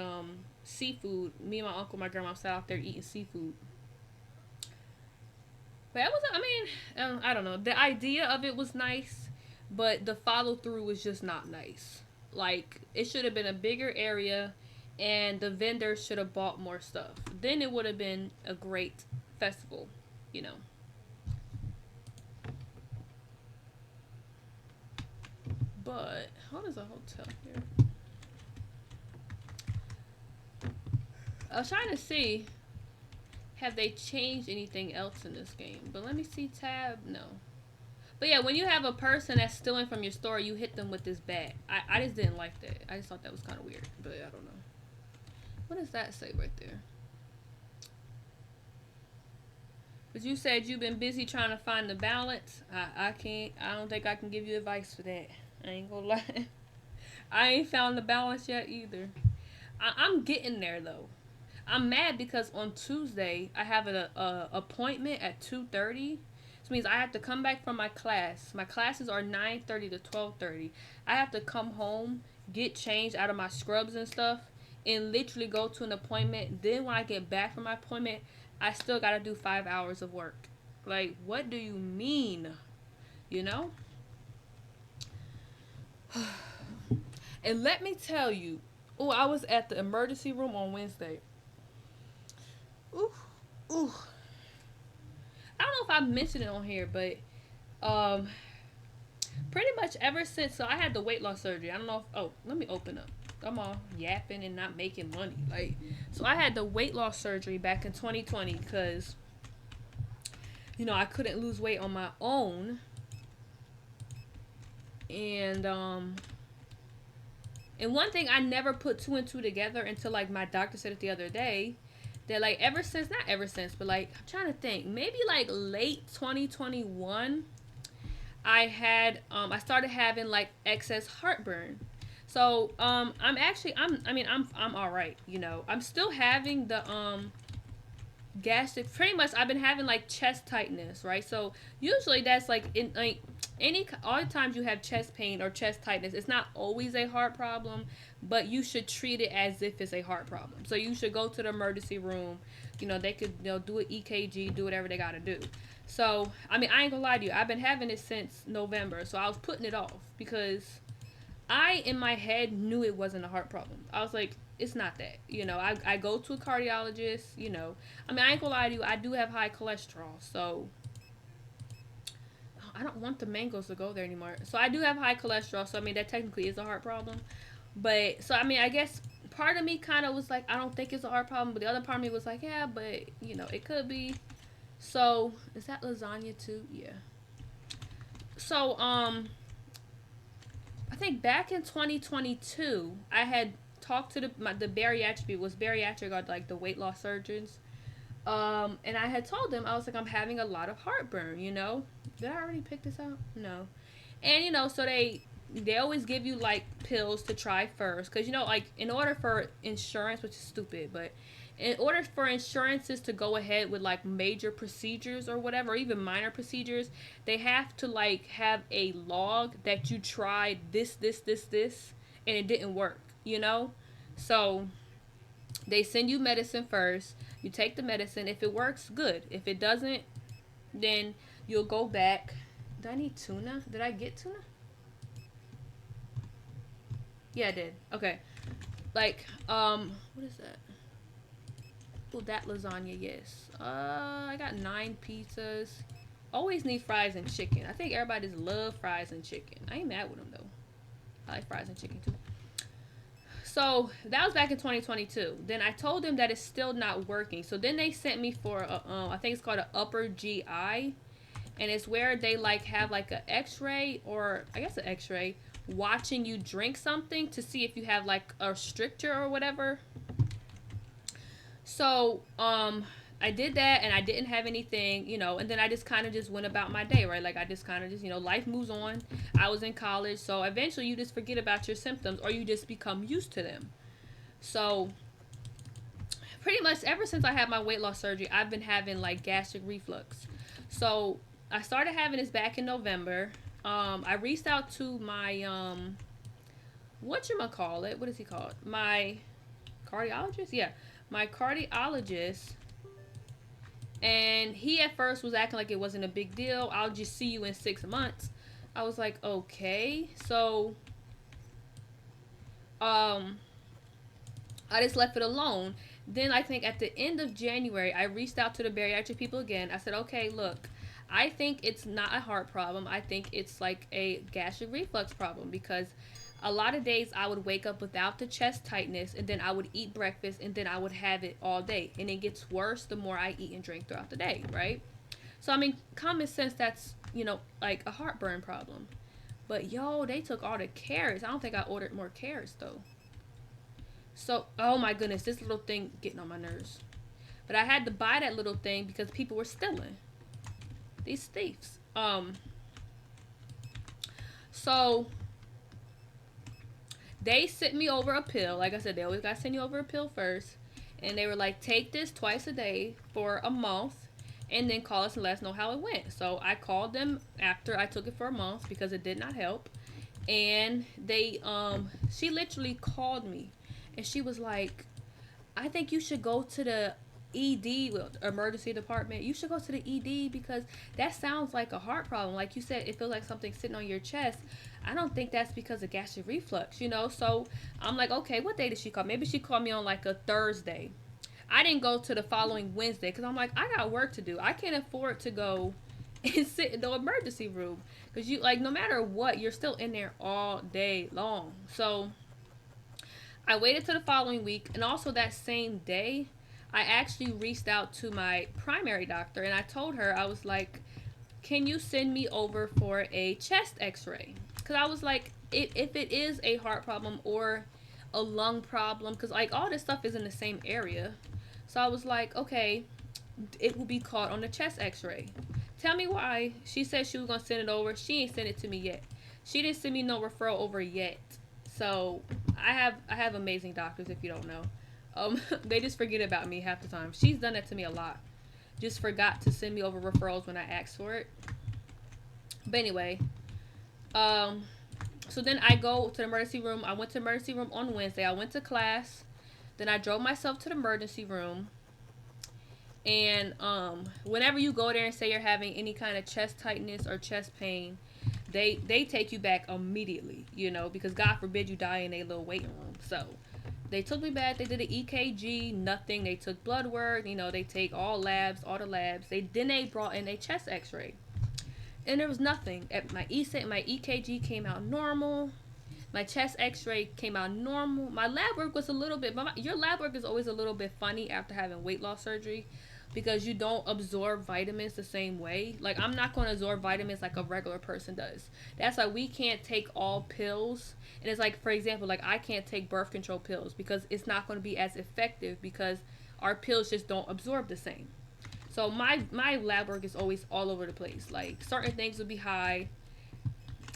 seafood. Me and my uncle, my grandma sat out there eating seafood. But that was, I don't know. The idea of it was nice, but the follow through was just not nice. Like, it should have been a bigger area, and the vendors should have bought more stuff. Then it would have been a great festival, you know. But how does a hotel here? I was trying to see, have they changed anything else in this game? But let me see tab. No. But yeah, when you have a person that's stealing from your store, you hit them with this bat. I just didn't like that. I just thought that was kind of weird. But I don't know. What does that say right there? But you said you've been busy trying to find the balance. I can't. I don't think I can give you advice for that. I ain't gonna lie. I ain't found the balance yet either. I'm getting there though. I'm mad because on Tuesday I have an appointment at 2:30. This means I have to come back from my class. My classes are 9:30 to 12:30. I have to come home, get changed out of my scrubs and stuff, and literally go to an appointment. Then when I get back from my appointment, I still gotta do 5 hours of work. Like, what do you mean? You know? And let me tell you, oh, I was at the emergency room on Wednesday. Ooh, ooh. I don't know if I mentioned it on here, but pretty much ever since, so I had the weight loss surgery. I don't know if, oh, let me open up. I'm all yapping and not making money. Like, so I had the weight loss surgery back in 2020 because, you know, I couldn't lose weight on my own. And one thing, I never put two and two together until, like, my doctor said it the other day. That, like, ever since, not ever since, but, like, I'm trying to think, maybe, like, late 2021, I started having, like, excess heartburn. So, I'm all right, you know. I'm still having the, gastric, pretty much, I've been having, like, chest tightness, right? So, usually that's, like, in, like, all the times you have chest pain or chest tightness, it's not always a heart problem, but you should treat it as if it's a heart problem. So you should go to the emergency room. You know, they could, you know, do an EKG, do whatever they gotta do. So, I mean, I ain't gonna lie to you. I've been having it since November, so I was putting it off because I, in my head, knew it wasn't a heart problem. I was like, it's not that. You know, I go to a cardiologist, you know. I mean, I ain't gonna lie to you. I do have high cholesterol, so I don't want the mangoes to go there anymore. So I do have high cholesterol, so I mean, that technically is a heart problem. But, so I mean, I guess part of me kind of was like, I don't think it's a heart problem, but the other part of me was like, yeah, but, you know, it could be. So, is that lasagna too? Yeah. So, I think back in 2022, I had talked to the bariatric, it was bariatric, or like the weight loss surgeons. And I had told them, I was like, I'm having a lot of heartburn, you know? Did I already pick this out? No. And, you know, so they always give you, like, pills to try first. Because, you know, like, in order for insurance, which is stupid, but in order for insurances to go ahead with, like, major procedures or whatever, or even minor procedures, they have to, like, have a log that you tried this, and it didn't work, you know? So they send you medicine first. You take the medicine. If it works, good. If it doesn't, then you'll go back. Did I need tuna? Did I get tuna? Yeah, I did. Okay. Like, what is that? Oh, that lasagna, yes. I got 9 pizzas. Always need fries and chicken. I think everybody just love fries and chicken. I ain't mad with them, though. I like fries and chicken, too. So, that was back in 2022. Then I told them that it's still not working. So, then they sent me for, I think it's called an upper GI. And it's where they, like, have, like, an x-ray, or, I guess an x-ray, watching you drink something to see if you have, like, a stricture or whatever. So, I did that, and I didn't have anything, you know, and then I just kind of just went about my day, right? Like, I just kind of just, you know, life moves on. I was in college, so eventually you just forget about your symptoms, or you just become used to them. So, pretty much ever since I had my weight loss surgery, I've been having, like, gastric reflux. So, I started having this back in November. I reached out to my, whatchamacallit? What is he called? My cardiologist? Yeah. My cardiologist. And he at first was acting like it wasn't a big deal. I'll just see you in 6 months. I was like, okay. So, I just left it alone. Then I think at the end of January, I reached out to the bariatric people again. I said, okay, look, I think it's not a heart problem. I think it's like a gastric reflux problem because a lot of days I would wake up without the chest tightness and then I would eat breakfast and then I would have it all day. And it gets worse the more I eat and drink throughout the day, right? So, I mean, common sense, that's, like a heartburn problem. But yo, they took all the carrots. I don't think I ordered more carrots though. So, oh my goodness, this little thing getting on my nerves. But I had to buy that little thing because people were stealing. These thieves. So they sent me over a pill. Like I said, they always gotta send you over a pill first. And they were like, take this twice a day for a month and then call us and let us know how it went. So I called them after I took it for a month because it did not help. And she literally called me and she was like, I think you should go to the ED, emergency department. You should go to the ED because that sounds like a heart problem. Like you said, it feels like something sitting on your chest. I don't think that's because of gastric reflux. So I'm like, okay, what day did she call? Maybe she called me on like a Thursday. I didn't go to the following Wednesday because I'm like, I got work to do. I can't afford to go and sit in the emergency room because no matter what, you're still in there all day long. So I waited till the following week, and also that same day, I actually reached out to my primary doctor and I told her, I was like, can you send me over for a chest x-ray? Because I was like, if it is a heart problem or a lung problem, because like all this stuff is in the same area. So I was like, okay, it will be caught on the chest x-ray. Tell me why. She said she was going to send it over. She ain't sent it to me yet. She didn't send me no referral over yet. So I have amazing doctors, if you don't know. They just forget about me half the time. She's done that to me a lot. Just forgot to send me over referrals when I asked for it. But anyway, so then I go to the emergency room. I went to the emergency room on Wednesday. I went to class. Then I drove myself to the emergency room. And whenever you go there and say you're having any kind of chest tightness or chest pain, they take you back immediately, because God forbid you die in a little waiting room. So they took me back. They did an EKG, nothing. They took blood work. They take all the labs. They brought in a chest X-ray, and there was nothing. My EKG came out normal. My chest X-ray came out normal. My lab work was a little bit. Your lab work is always a little bit funny after having weight loss surgery, because you don't absorb vitamins the same way. Like, I'm not going to absorb vitamins like a regular person does. That's why we can't take all pills. And it's like, for example, like I can't take birth control pills because it's not going to be as effective because our pills just don't absorb the same. So my lab work is always all over the place. Like, certain things would be high.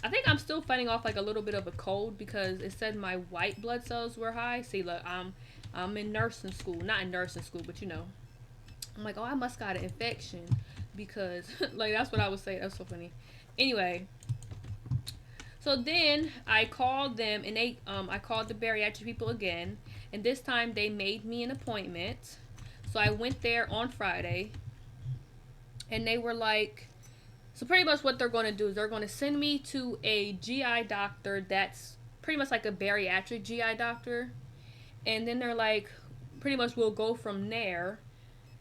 I think I'm still fighting off like a little bit of a cold because it said my white blood cells were high. See, look, I'm in nursing school. Not in nursing school, but I'm like, oh, I must got an infection because like that's what I would say. That's so funny. Anyway, so then I called them and I called the bariatric people again, and this time they made me an appointment. So I went there on Friday, and they were like, so pretty much what they're going to do is they're going to send me to a GI doctor that's pretty much like a bariatric GI doctor, and then they're like, pretty much we'll go from there.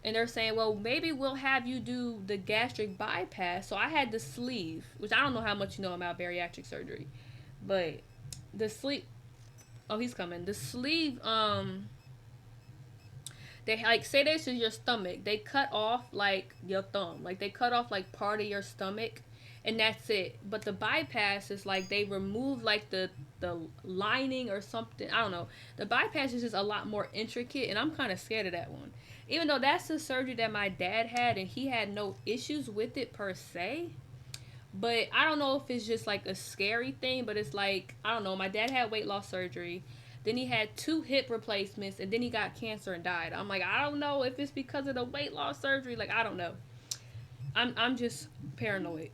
And they're saying, well, maybe we'll have you do the gastric bypass. So I had the sleeve, which I don't know how much you know about bariatric surgery, but the sleeve. Oh, he's coming. The sleeve. They like say this is your stomach. They cut off like your thumb, like they cut off like part of your stomach, and that's it. But the bypass is like they remove like the lining or something. I don't know. The bypass is just a lot more intricate, and I'm kind of scared of that one. Even though that's the surgery that my dad had, and he had no issues with it per se. But I don't know if it's just like a scary thing, but it's like, I don't know. My dad had weight loss surgery. Then he had 2 hip replacements, and then he got cancer and died. I'm like, I don't know if it's because of the weight loss surgery. Like, I don't know. I'm just paranoid.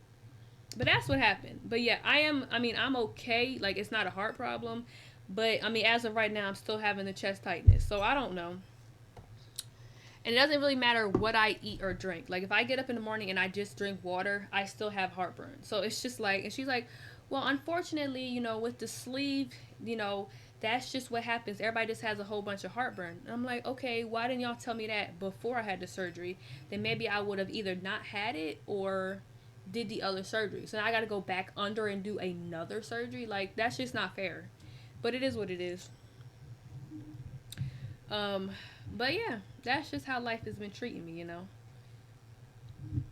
But that's what happened. But yeah, I'm okay. Like, it's not a heart problem. But, as of right now, I'm still having the chest tightness. So, I don't know. And it doesn't really matter what I eat or drink. Like, if I get up in the morning and I just drink water, I still have heartburn. So, it's just like, and she's like, well, unfortunately, with the sleeve, That's just what happens. Everybody just has a whole bunch of heartburn. And I'm like, okay, why didn't y'all tell me that before I had the surgery? Then maybe I would have either not had it or did the other surgery. So now I got to go back under and do another surgery. Like, that's just not fair. But it is what it is. Um, but yeah, that's just how life has been treating me, you know.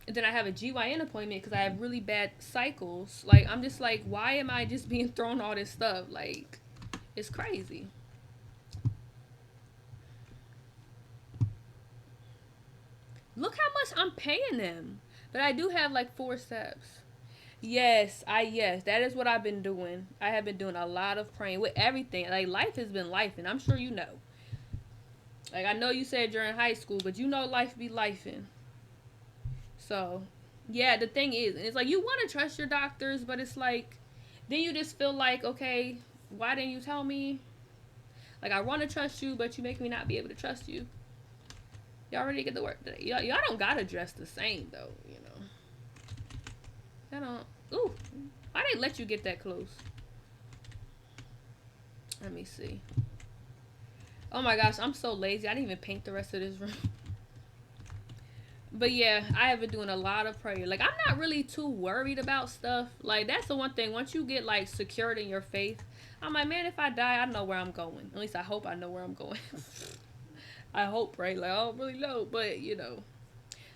And then I have a GYN appointment because I have really bad cycles. Like, I'm just like, why am I just being thrown all this stuff? Like, it's crazy. Look how much I'm paying them. But I do have like 4 steps. Yes, that is what I've been doing. I have been doing a lot of praying with everything. Like, life has been life, and I'm sure you know. Like, I know you said you're in high school, but you know life be lifing. So, yeah, the thing is, and it's like you want to trust your doctors, but it's like then you just feel like, okay, why didn't you tell me? Like, I want to trust you, but you make me not be able to trust you. Y'all ready to get the work today? Y'all don't gotta dress the same though, you know. Y'all don't. Ooh, why they let you get that close? Let me see. Oh my gosh, I'm so lazy. I didn't even paint the rest of this room. But yeah, I have been doing a lot of prayer. Like, I'm not really too worried about stuff. Like, that's the one thing. Once you get like secured in your faith, I'm like, man, if I die, I know where I'm going. At least I hope I know where I'm going. I hope, right? Like, I don't really know, but you know,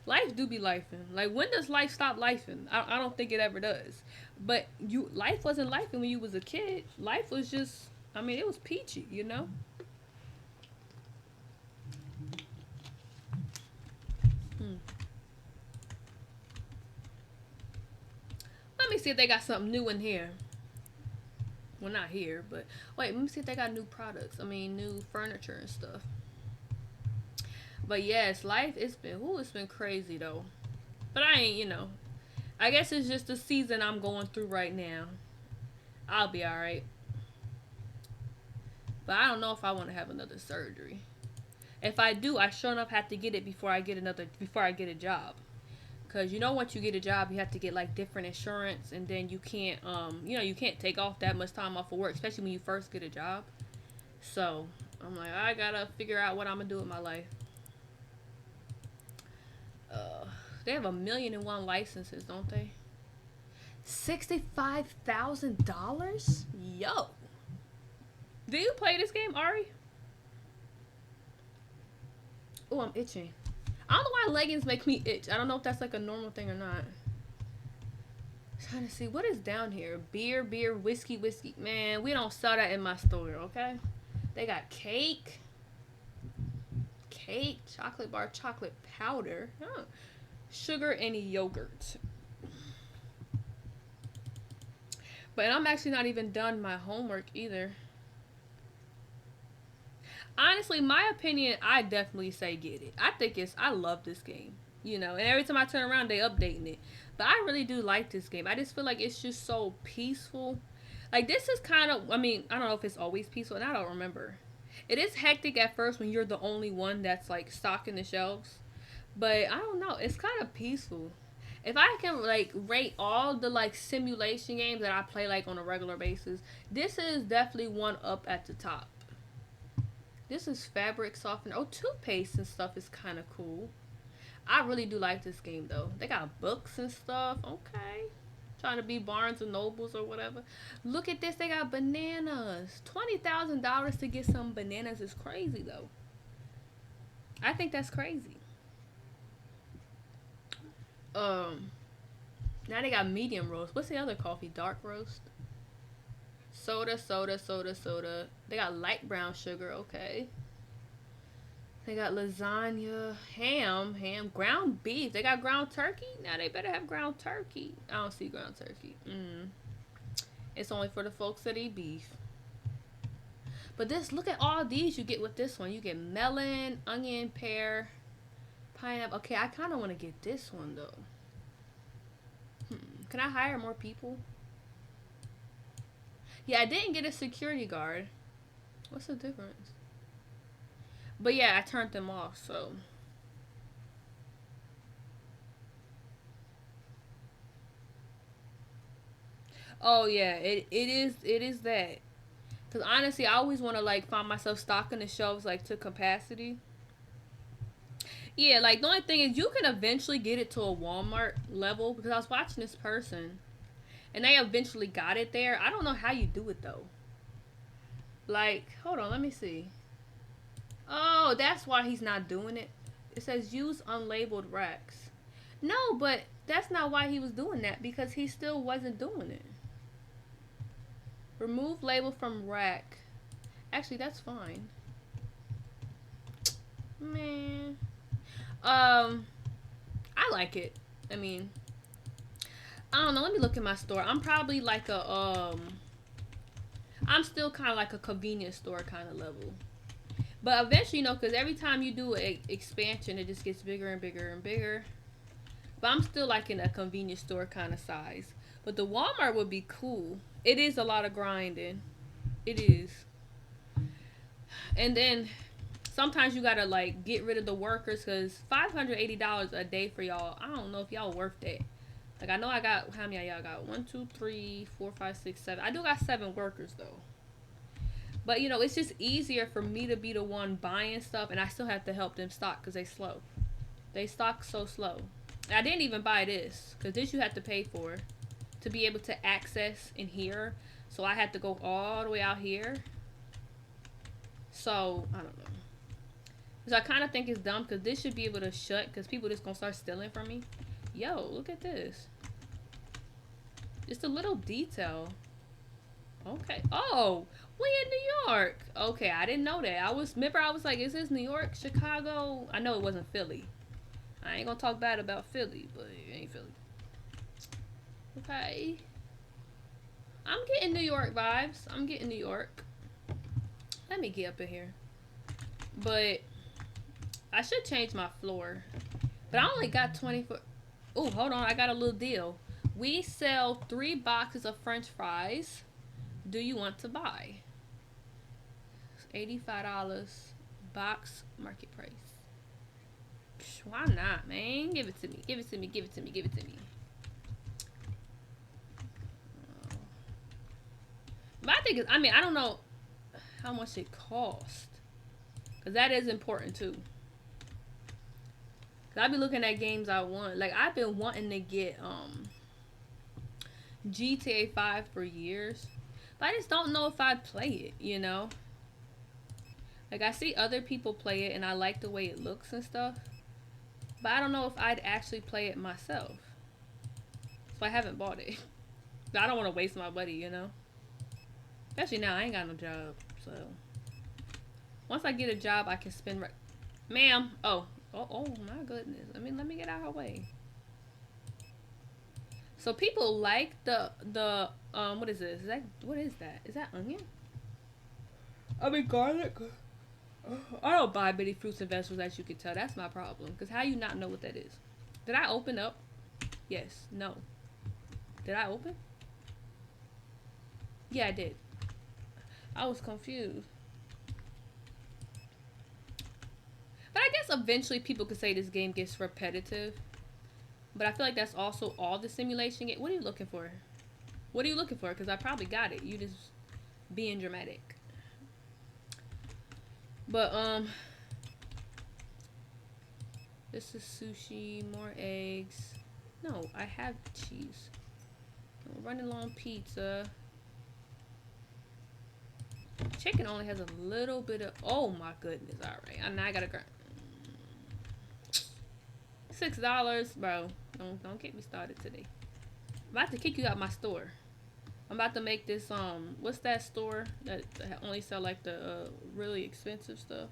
life do be lifing. Like, when does life stop lifing? I don't think it ever does. But life wasn't lifing when you was a kid. Life was just, I mean, it was peachy, you know. Hmm. Let me see if they got something new in here. Well, not here, but wait, let me see if they got new products. I mean, new furniture and stuff. But yes, life it's been crazy though. But I ain't, you know. I guess it's just the season I'm going through right now. I'll be all right. But I don't know if I want to have another surgery. If I do, I sure enough have to get it before I get a job. Cause you know once you get a job, you have to get like different insurance, and then you can't take off that much time off of work, especially when you first get a job. So I'm like, I gotta figure out what I'm gonna do with my life. Uh, they have 1,000,001 licenses, don't they? $65,000? Yo, do you play this game, Ari? Oh, I'm itching. I don't know why leggings make me itch. I don't know if that's like a normal thing or not. Trying to see what is down here. Beer, whiskey. Man, we don't sell that in my store, okay? They got cake, chocolate bar, chocolate powder, sugar, and yogurt. But I'm actually not even done my homework either. Honestly, my opinion, I definitely say get it. I love this game. You know, and every time I turn around, they updating it. But I really do like this game. I just feel like it's just so peaceful. Like, this is kind of, I mean, I don't know if it's always peaceful, and I don't remember. It is hectic at first when you're the only one that's like stocking the shelves. But I don't know, it's kind of peaceful. If I can like rate all the like simulation games that I play like on a regular basis, this is definitely one up at the top. This is fabric softener. Oh, toothpaste and stuff is kind of cool. I really do like this game though. They got books and stuff. Okay. Trying to be Barnes and Nobles or whatever. Look at this. They got bananas. $20,000 to get some bananas is crazy though. I think that's crazy. Um, Now they got medium roast. What's the other coffee? Dark roast. Soda. They got light brown sugar. Okay. They got lasagna, ground beef. They got ground turkey. Now they better have ground turkey. I don't see ground turkey. It's only for the folks that eat beef. But look at all these you get with this one. You get melon, onion, pear, pineapple. Okay, I kind of want to get this one though. Can I hire more people? Yeah, I didn't get a security guard. What's the difference? But yeah, I turned them off, so. Oh yeah, it is that. Cause honestly, I always want to like find myself stocking the shelves like to capacity. Yeah, like the only thing is you can eventually get it to a Walmart level because I was watching this person and they eventually got it there. I don't know how you do it though. Like, hold on, let me see. Oh, that's why he's not doing it. It says use unlabeled racks. No, but that's not why he was doing that because he still wasn't doing it. Remove label from rack. Actually, that's fine. Man. I like it. I mean, I don't know. Let me look at my store. I'm probably like I'm still kind of like a convenience store kind of level. But eventually, because every time you do a expansion, it just gets bigger and bigger and bigger. But I'm still like in a convenience store kind of size. But the Walmart would be cool. It is a lot of grinding. It is. And then sometimes you gotta like get rid of the workers because $580 a day for y'all. I don't know if y'all worth that. Like I know I got how many y'all got? 1, 2, 3, 4, 5, 6, 7. I do got 7 workers though. But it's just easier for me to be the one buying stuff, and I still have to help them stock because they slow. They stock so slow. I didn't even buy this because this you have to pay for to be able to access in here. So I had to go all the way out here. So I don't know. So I kind of think it's dumb because this should be able to shut because people just gonna start stealing from me. Yo, look at this. Just a little detail. Okay. Oh, we in New York. Okay, I didn't know that. I was like, is this New York, Chicago? I know it wasn't Philly. I ain't gonna talk bad about Philly, but it ain't Philly. Okay. I'm getting New York vibes. I'm getting New York. Let me get up in here. But I should change my floor. But I only got 24. Oh, hold on. I got a little deal. We sell 3 boxes of French fries. Do you want to buy? $85 box market price. Why not, man? Give it to me. Give it to me. Give it to me. Give it to me. But I think I don't know how much it cost. Because that is important too. Because I be looking at games I want. Like, I've been wanting to get GTA 5 for years. But I just don't know if I'd play it, Like, I see other people play it and I like the way it looks and stuff. But I don't know if I'd actually play it myself. So I haven't bought it. But I don't want to waste my money, Especially now, I ain't got no job. So, once I get a job, I can spend... Ma'am! Oh, my goodness. Let me get out of her way. So people like the what is this? What is that? Is that onion? I mean garlic. I don't buy many fruits and vegetables, as you can tell. That's my problem. Because how you not know what that is? Did I open up? Yes. No. Did I open? Yeah, I did. I was confused. But I guess eventually people could say this game gets repetitive. But I feel like that's also all the simulation get. What are you looking for? What are you looking for? Because I probably got it. You just being dramatic. But, this is sushi, more eggs. No, I have cheese. I'm running low on pizza. Chicken only has a little bit of... Oh, my goodness. All right. And I got to... $6, bro. Don't get me started today. I'm about to kick you out my store. I'm about to make this, what's that store that only sell, like, the, really expensive stuff?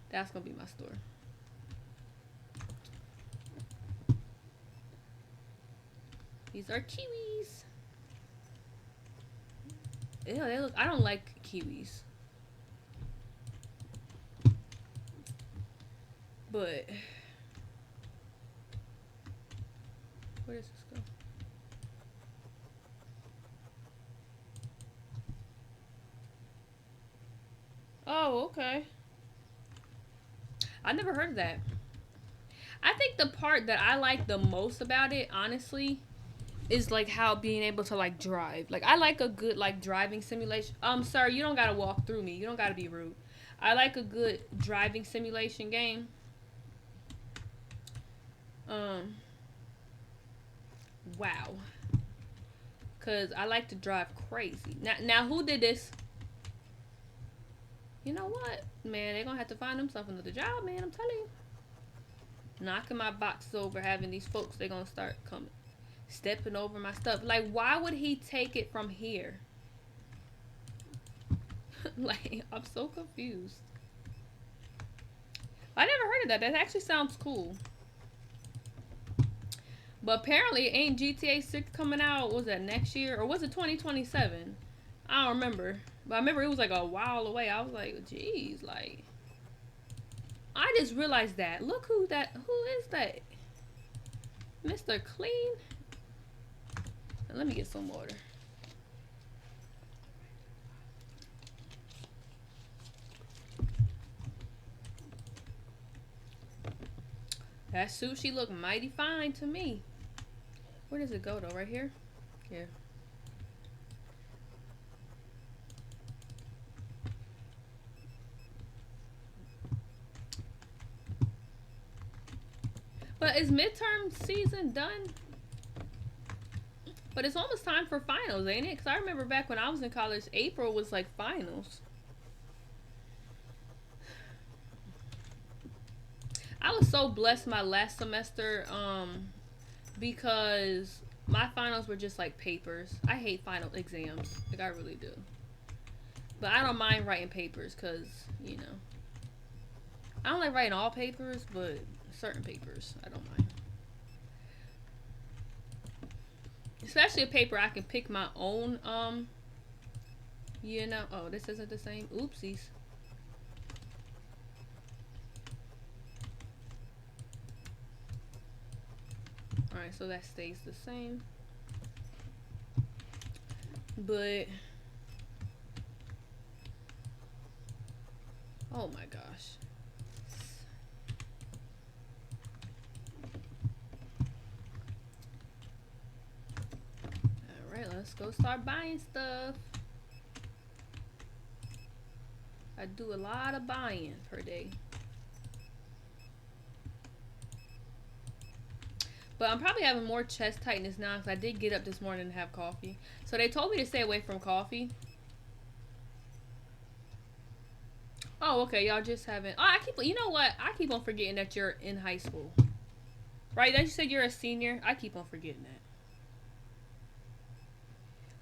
That's gonna be my store. These are kiwis. Ew, they look, I don't like kiwis. But, where does this go? Oh, okay. I never heard of that. I think the part that I like the most about it, honestly, is like how being able to like drive. Like I like a good like driving simulation. Sir, you don't gotta walk through me. You don't gotta be rude. I like a good driving simulation game. Um, wow. Cause I like to drive crazy. Now who did this? You know what, man? They're gonna have to find themselves another job, man. I'm telling you. Knocking my boxes over, having these folks, they're gonna start coming, stepping over my stuff. Like, why would he take it from here? Like, I'm so confused. I never heard of that. That actually sounds cool. But apparently, ain't GTA 6 coming out? Was that next year? Or was it 2027? I don't remember. But I remember it was like a while away. I was like, geez, like. I just realized that. Look who is that? Mr. Clean? Let me get some water. That sushi looked mighty fine to me. Where does it go though? Right here? Yeah. But is midterm season done? But it's almost time for finals, ain't it? Because I remember back when I was in college, April was like finals. I was so blessed my last semester because my finals were just like papers. I hate final exams. Like, I really do. But I don't mind writing papers because, you know. I don't like writing all papers, but certain papers I don't mind. Especially a paper I can pick my own, you know. Oh, this isn't the same. Oopsies. Alright, so that stays the same. But, oh my gosh. Alright, let's go start buying stuff. I do a lot of buying per day. But I'm probably having more chest tightness now because I did get up this morning and have coffee. So they told me to stay away from coffee. Oh, okay. Y'all just haven't. Oh, you know what? I keep on forgetting that you're in high school. Right? That you said you're a senior? I keep on forgetting that.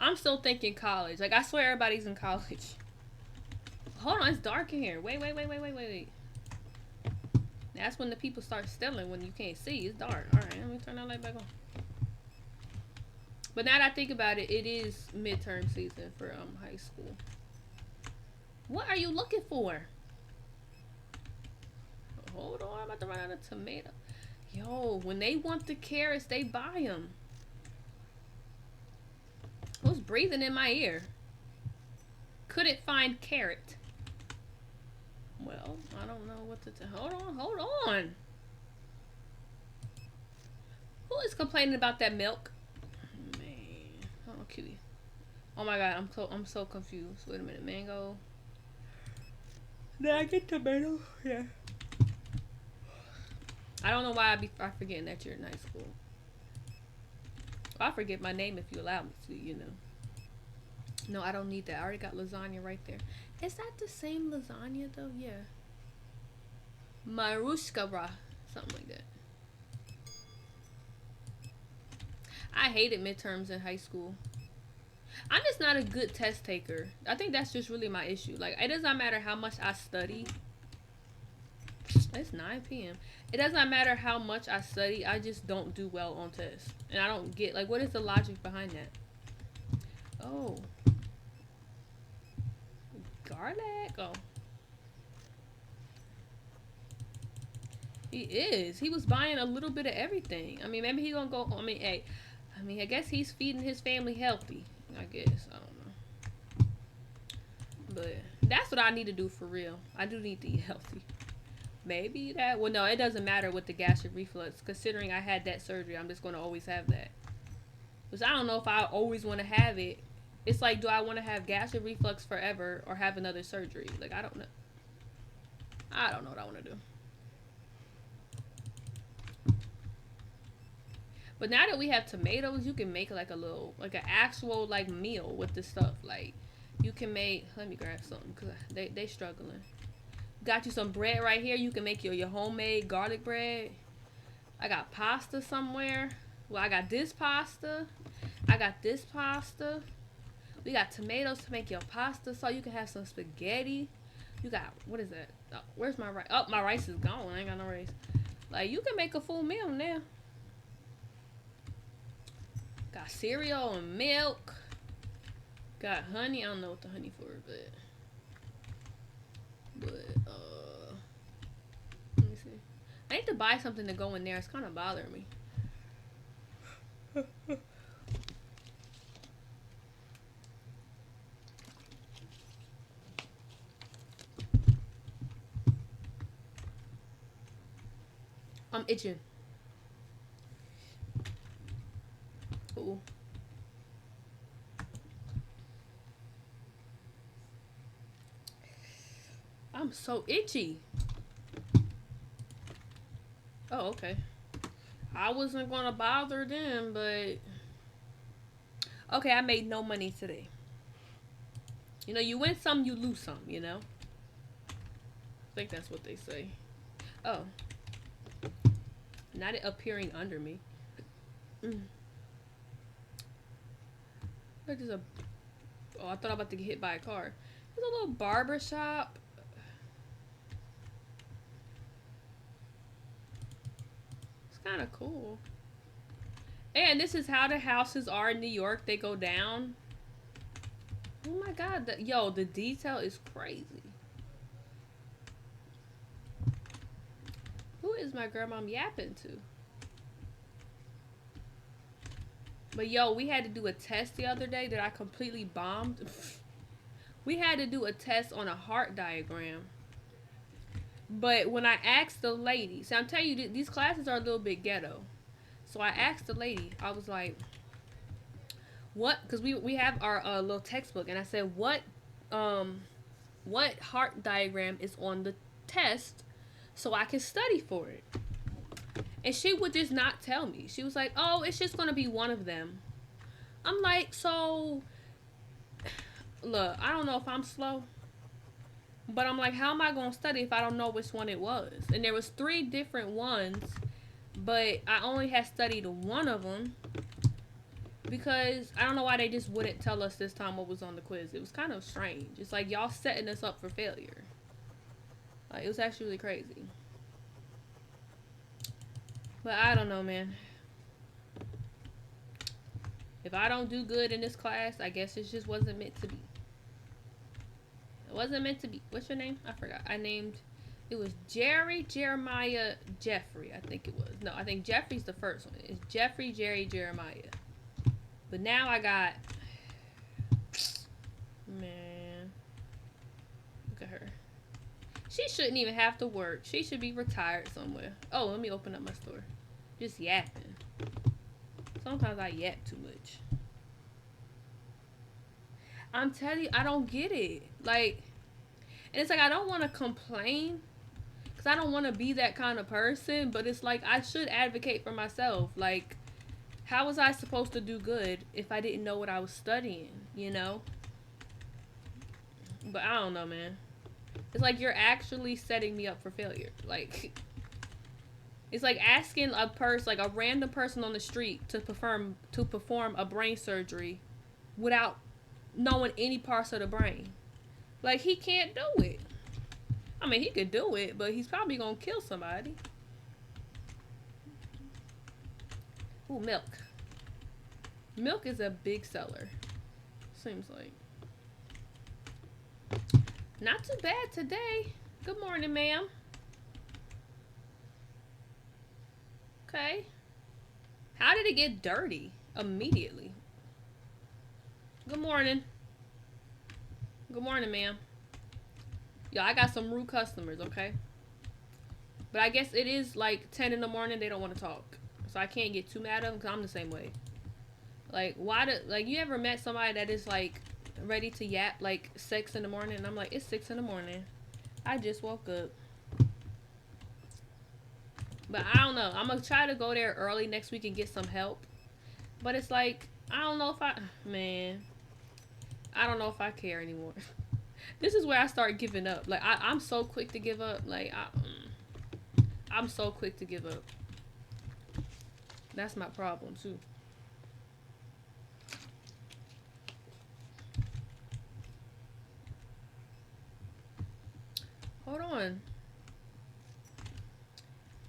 I'm still thinking college. Like, I swear everybody's in college. Hold on. It's dark in here. Wait. That's when the people start stealing, when you can't see. It's dark. Alright, let me turn that light back on. But now that I think about it, it is midterm season for high school. What are you looking for? Hold on, I'm about to run out of tomato. Yo, when they want the carrots, they buy them. Who's breathing in my ear? Couldn't find carrot. Well, I don't know what to tell. Hold on. Who is complaining about that milk? Man, oh, cutie. Oh my god, I'm so confused. Wait a minute, mango. Did I get tomato? Yeah. I don't know why I'm forgetting that you're in high school. I'll forget my name if you allow me to, you know. No, I don't need that. I already got lasagna right there. Is that the same lasagna though? Yeah. Marushkara. Something like that. I hated midterms in high school. I'm just not a good test taker. I think that's just really my issue. Like, it does not matter how much I study. It's 9 p.m. It does not matter how much I study. I just don't do well on tests. And I don't get, like, what is the logic behind that? Oh. Garlic? Oh. He is. He was buying a little bit of everything. I mean, maybe he gonna go, I mean, hey. I mean, I guess he's feeding his family healthy. I guess. I don't know. But that's what I need to do for real. I do need to eat healthy. Maybe that. Well, no, it doesn't matter with the gastric reflux. Considering I had that surgery, I'm just going to always have that. Because I don't know if I always want to have it. It's like, do I want to have gastric reflux forever or have another surgery? Like, I don't know. I don't know what I want to do. But now that we have tomatoes, you can make like a little, like an actual like meal with this stuff. Like, you can make, let me grab something because they struggling. Got you some bread right here. You can make your homemade garlic bread. I got pasta somewhere. Well, I got this pasta. I got this pasta. We got tomatoes to make your pasta, so you can have some spaghetti. You got, what is that? Oh, where's my rice? Oh, my rice is gone. I ain't got no rice. Like, you can make a full meal now. Got cereal and milk. Got honey. I don't know what the honey for, but let me see. I need to buy something to go in there. It's kind of bothering me. I'm itching. Ooh. I'm so itchy. Oh, okay. I wasn't gonna bother them, but okay, I made no money today. You know, you win some, you lose some, you know? I think that's what they say. Oh. Not it appearing under me. There's a, oh, I thought I was about to get hit by a car. There's a little barber shop. It's kind of cool. And this is how the houses are in New York. They go down. Oh my god. Yo, the detail is crazy. Who is my grandma yapping to? But yo, we had to do a test the other day that I completely bombed. We had to do a test on a heart diagram. But when I asked the lady, so I'm telling you, these classes are a little bit ghetto. So I asked the lady, I was like, what, because we have our little textbook, and I said, what heart diagram is on the test so I can study for it? And she would just not tell me. She was like, oh, it's just going to be one of them. I'm like, so, look, I don't know if I'm slow. But I'm like, how am I going to study if I don't know which one it was? And there was 3 different ones. But I only had studied one of them. Because I don't know why they just wouldn't tell us this time what was on the quiz. It was kind of strange. It's like y'all setting us up for failure. Like, it was actually really crazy. But I don't know, man. If I don't do good in this class, I guess it just wasn't meant to be. It wasn't meant to be. What's your name? I forgot. I named... It was Jerry, Jeremiah, Jeffrey. I think it was. No, I think Jeffrey's the first one. It's Jeffrey, Jerry, Jeremiah. But now I got... Man. Look at her. She shouldn't even have to work. She should be retired somewhere. Oh, let me open up my store. Just yapping. Sometimes I yap too much. I'm telling you, I don't get it. Like, and it's like I don't want to complain because I don't want to be that kind of person. But it's like I should advocate for myself. Like, how was I supposed to do good if I didn't know what I was studying? You know? But I don't know, man. It's like you're actually setting me up for failure. Like, it's like asking a person, like a random person on the street, to perform a brain surgery without knowing any parts of the brain. Like, he can't do it. I mean, he could do it, but he's probably gonna kill somebody. Ooh, milk. Milk is a big seller. Seems like. Not too bad today. Good morning, ma'am. Okay. How did it get dirty immediately? Good morning. Good morning, ma'am. Yo, I got some rude customers, okay? But I guess it is like 10 in the morning. They don't want to talk. So I can't get too mad at them because I'm the same way. Like, why do, like, you ever met somebody that is like ready to yap like 6 in the morning? And I'm like, it's 6 in the morning. I just woke up. But I don't know. I'm gonna try to go there early next week and get some help. But it's like, I don't know if I, man, I don't know if I care anymore. This is where I start giving up. Like, I'm so quick to give up. Like, I'm so quick to give up. That's my problem too. Hold on.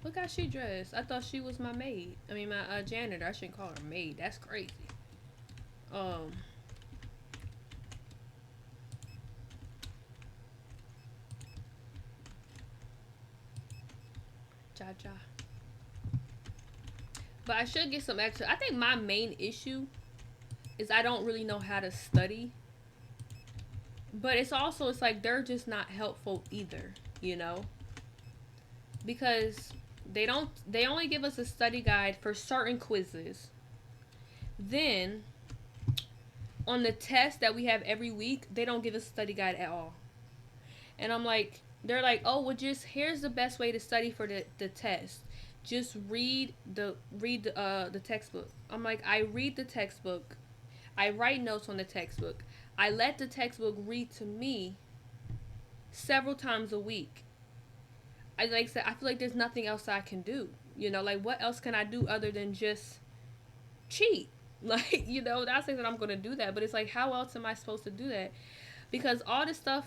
Look how she dressed. I thought she was my maid. I mean, my janitor. I shouldn't call her maid. That's crazy. Um. Jaja. But I should get some extra. I think my main issue is I don't really know how to study. But it's also, it's like they're just not helpful either, you know? Because they only give us a study guide for certain quizzes. Then on the test that we have every week, they don't give us a study guide at all. And I'm like, they're like, oh, well, just here's the best way to study for the test. Just read the textbook. I'm like, I read the textbook. I write notes on the textbook. I let the textbook read to me several times a week. I like said, I feel like there's nothing else I can do. You know, like what else can I do other than just cheat? Like, you know, not saying that I'm gonna do that, but it's like, how else am I supposed to do that? Because all this stuff,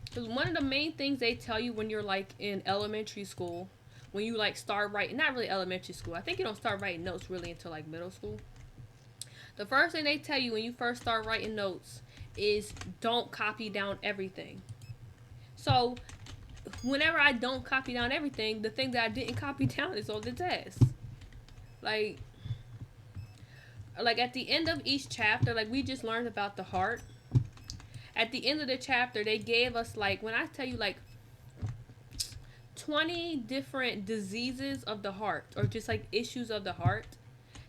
because one of the main things they tell you when you're like in elementary school, when you like start writing, not really elementary school, I think you don't start writing notes really until like middle school. The first thing they tell you when you first start writing notes is don't copy down everything. So whenever I don't copy down everything, the thing that I didn't copy down is on the test. Like at the end of each chapter, like we just learned about the heart. At the end of the chapter, they gave us like, when I tell you like 20 different diseases of the heart, or just like issues of the heart.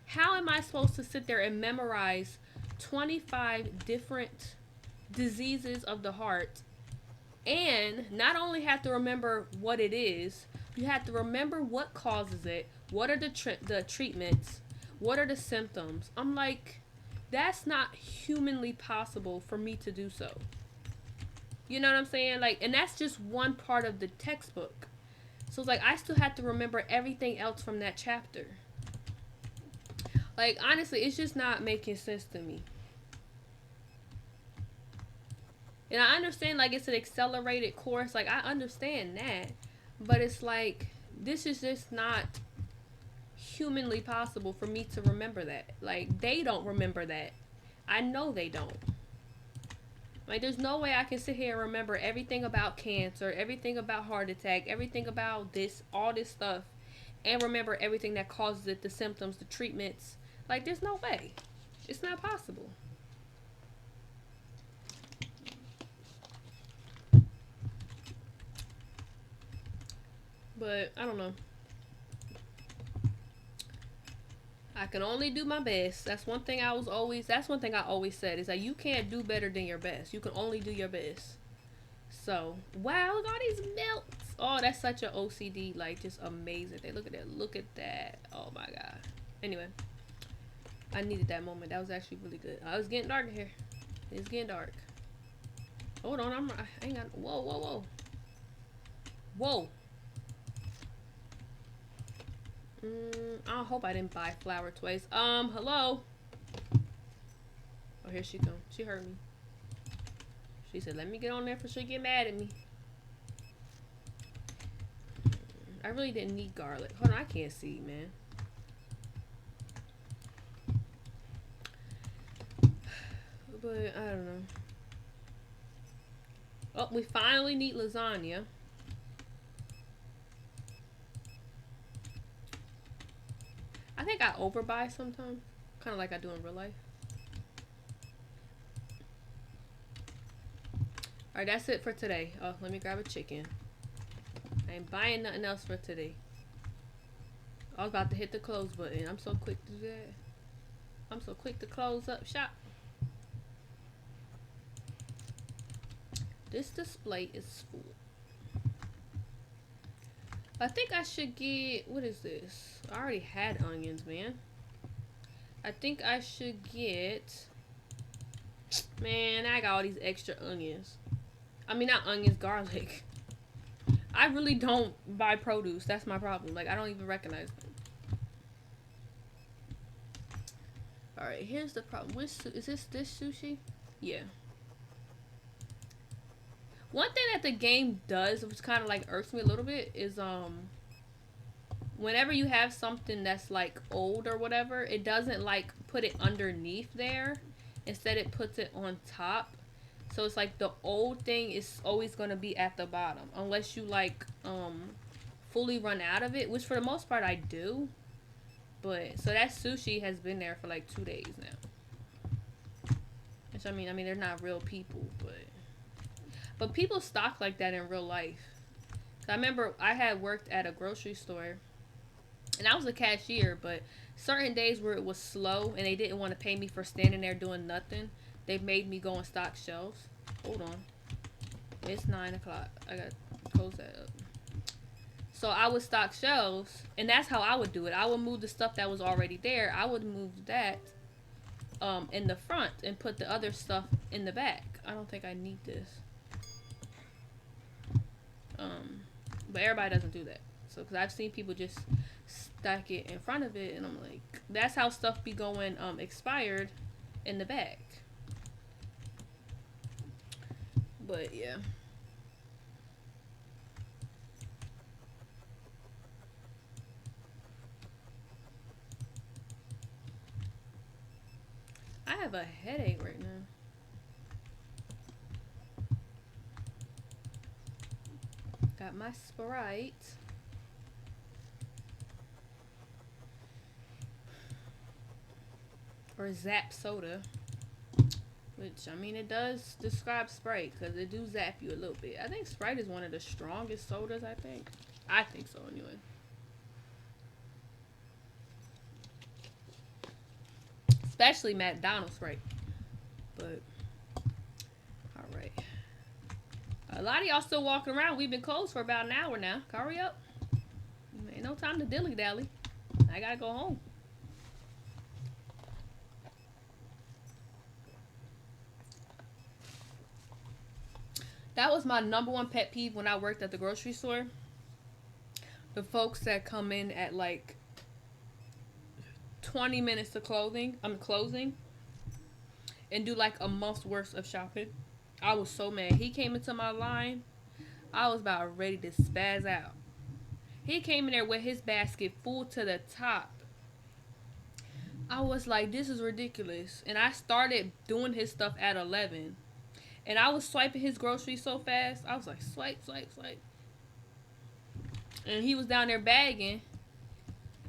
How am I supposed to sit there and memorize 25 different diseases of the heart and not only have to remember what it is, you have to remember what causes it, what are the treatments, what are the symptoms. I'm like, that's not humanly possible for me to do so. You know what I'm saying? Like, and that's just one part of the textbook. So it's like I still have to remember everything else from that chapter. Like, honestly, it's just not making sense to me. And I understand, like, it's an accelerated course. Like, I understand that. But it's like, this is just not humanly possible for me to remember that. Like, they don't remember that. I know they don't. Like, there's no way I can sit here and remember everything about cancer, everything about heart attack, everything about this, all this stuff, and remember everything that causes it, the symptoms, the treatments. Like, there's no way. It's not possible. But, I don't know. I can only do my best. That's one thing I always said, is that you can't do better than your best. You can only do your best. So, wow, look at all these melts. Oh, that's such an OCD, like, just amazing. Look at that. Look at that. Oh, my God. Anyway. I needed that moment. That was actually really good. Oh, it's getting dark in here. It's getting dark. Hold on. I ain't got... Whoa. Whoa. I hope I didn't buy flour twice. Hello? Oh, here she comes. She heard me. She said, let me get on there for she'll get mad at me. I really didn't need garlic. Hold on, I can't see, man. But, I don't know. Oh, we finally need lasagna. I think I overbuy sometimes. Kind of like I do in real life. Alright, that's it for today. Oh, let me grab a chicken. I ain't buying nothing else for today. I was about to hit the close button. I'm so quick to do that. I'm so quick to close up shop. This display is full. I think I should get, what is this? I already had onions, man. I think I should get, man, I got all these extra onions. I mean, not onions, garlic. I really don't buy produce. That's my problem. Like, I don't even recognize them. Alright, here's the problem. Is this sushi? Yeah. One thing that the game does, which kind of like irks me a little bit, is whenever you have something that's like old or whatever, it doesn't like put it underneath there. Instead, it puts it on top. So it's like the old thing is always gonna be at the bottom, unless you like fully run out of it, which for the most part I do. But so that sushi has been there for like 2 days now. Which I mean they're not real people, but people stock like that in real life. I remember I had worked at a grocery store, and I was a cashier, but certain days where it was slow and they didn't want to pay me for standing there doing nothing, they made me go and stock shelves. Hold on. It's 9 o'clock. I gotta close that up. So I would stock shelves, and that's how I would do it. I would move the stuff that was already there. I would move that in the front and put the other stuff in the back. I don't think I need this. But everybody doesn't do that. So, because I've seen people just stack it in front of it, and I'm like, that's how stuff be going expired in the back. But yeah. I have a headache right now. Got my Sprite. Or Zap soda. Which, I mean, it does describe Sprite, because it do zap you a little bit. I think Sprite is one of the strongest sodas, I think. I think so, anyway. Especially McDonald's Sprite. But, alright. A lot of y'all still walking around. We've been closed for about an hour now. Hurry up. Ain't no time to dilly-dally. I gotta go home. That was my number 1 pet peeve when I worked at the grocery store. The folks that come in at like 20 minutes to closing and do like a month's worth of shopping. I was so mad. He came into my line. I was about ready to spaz out. He came in there with his basket full to the top. I was like, this is ridiculous. And I started doing his stuff at 11. And I was swiping his groceries so fast. I was like, swipe, swipe, swipe. And he was down there bagging.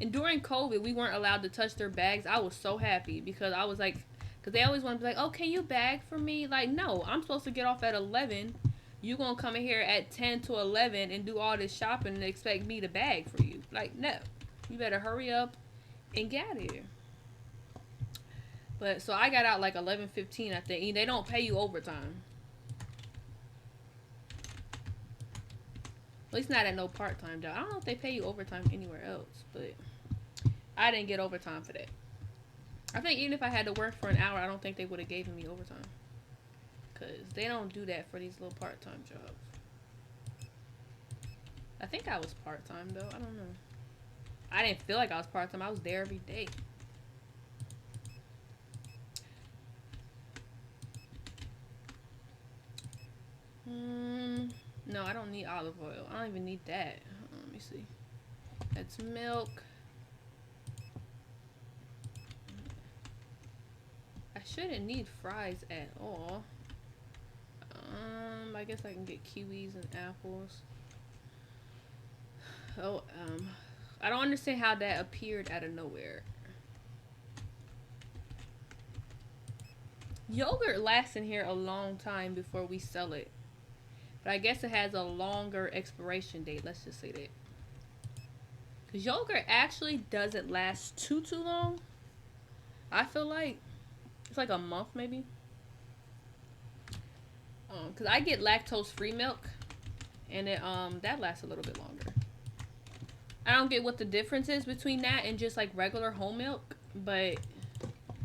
And during COVID, we weren't allowed to touch their bags. I was so happy because I was like, because they always want to be like, oh, can you bag for me? Like, no, I'm supposed to get off at 11. You going to come in here at 10 to 11 and do all this shopping and expect me to bag for you. Like, no. You better hurry up and get out of here. But, so I got out like 11:15, I think. They don't pay you overtime. At least not at no part-time job. I don't know if they pay you overtime anywhere else, but I didn't get overtime for that. I think even if I had to work for an hour, I don't think they would have given me overtime. Because they don't do that for these little part-time jobs. I think I was part-time, though. I don't know. I didn't feel like I was part-time. I was there every day. No, I don't need olive oil. I don't even need that. Let me see. That's milk. I shouldn't need fries at all. I guess I can get kiwis and apples. Oh, I don't understand how that appeared out of nowhere. Yogurt lasts in here a long time before we sell it. But I guess it has a longer expiration date. Let's just say that. Because yogurt actually doesn't last too long. I feel like it's like a month maybe. Cause I get lactose free milk, and it that lasts a little bit longer. I don't get what the difference is between that and just like regular whole milk, but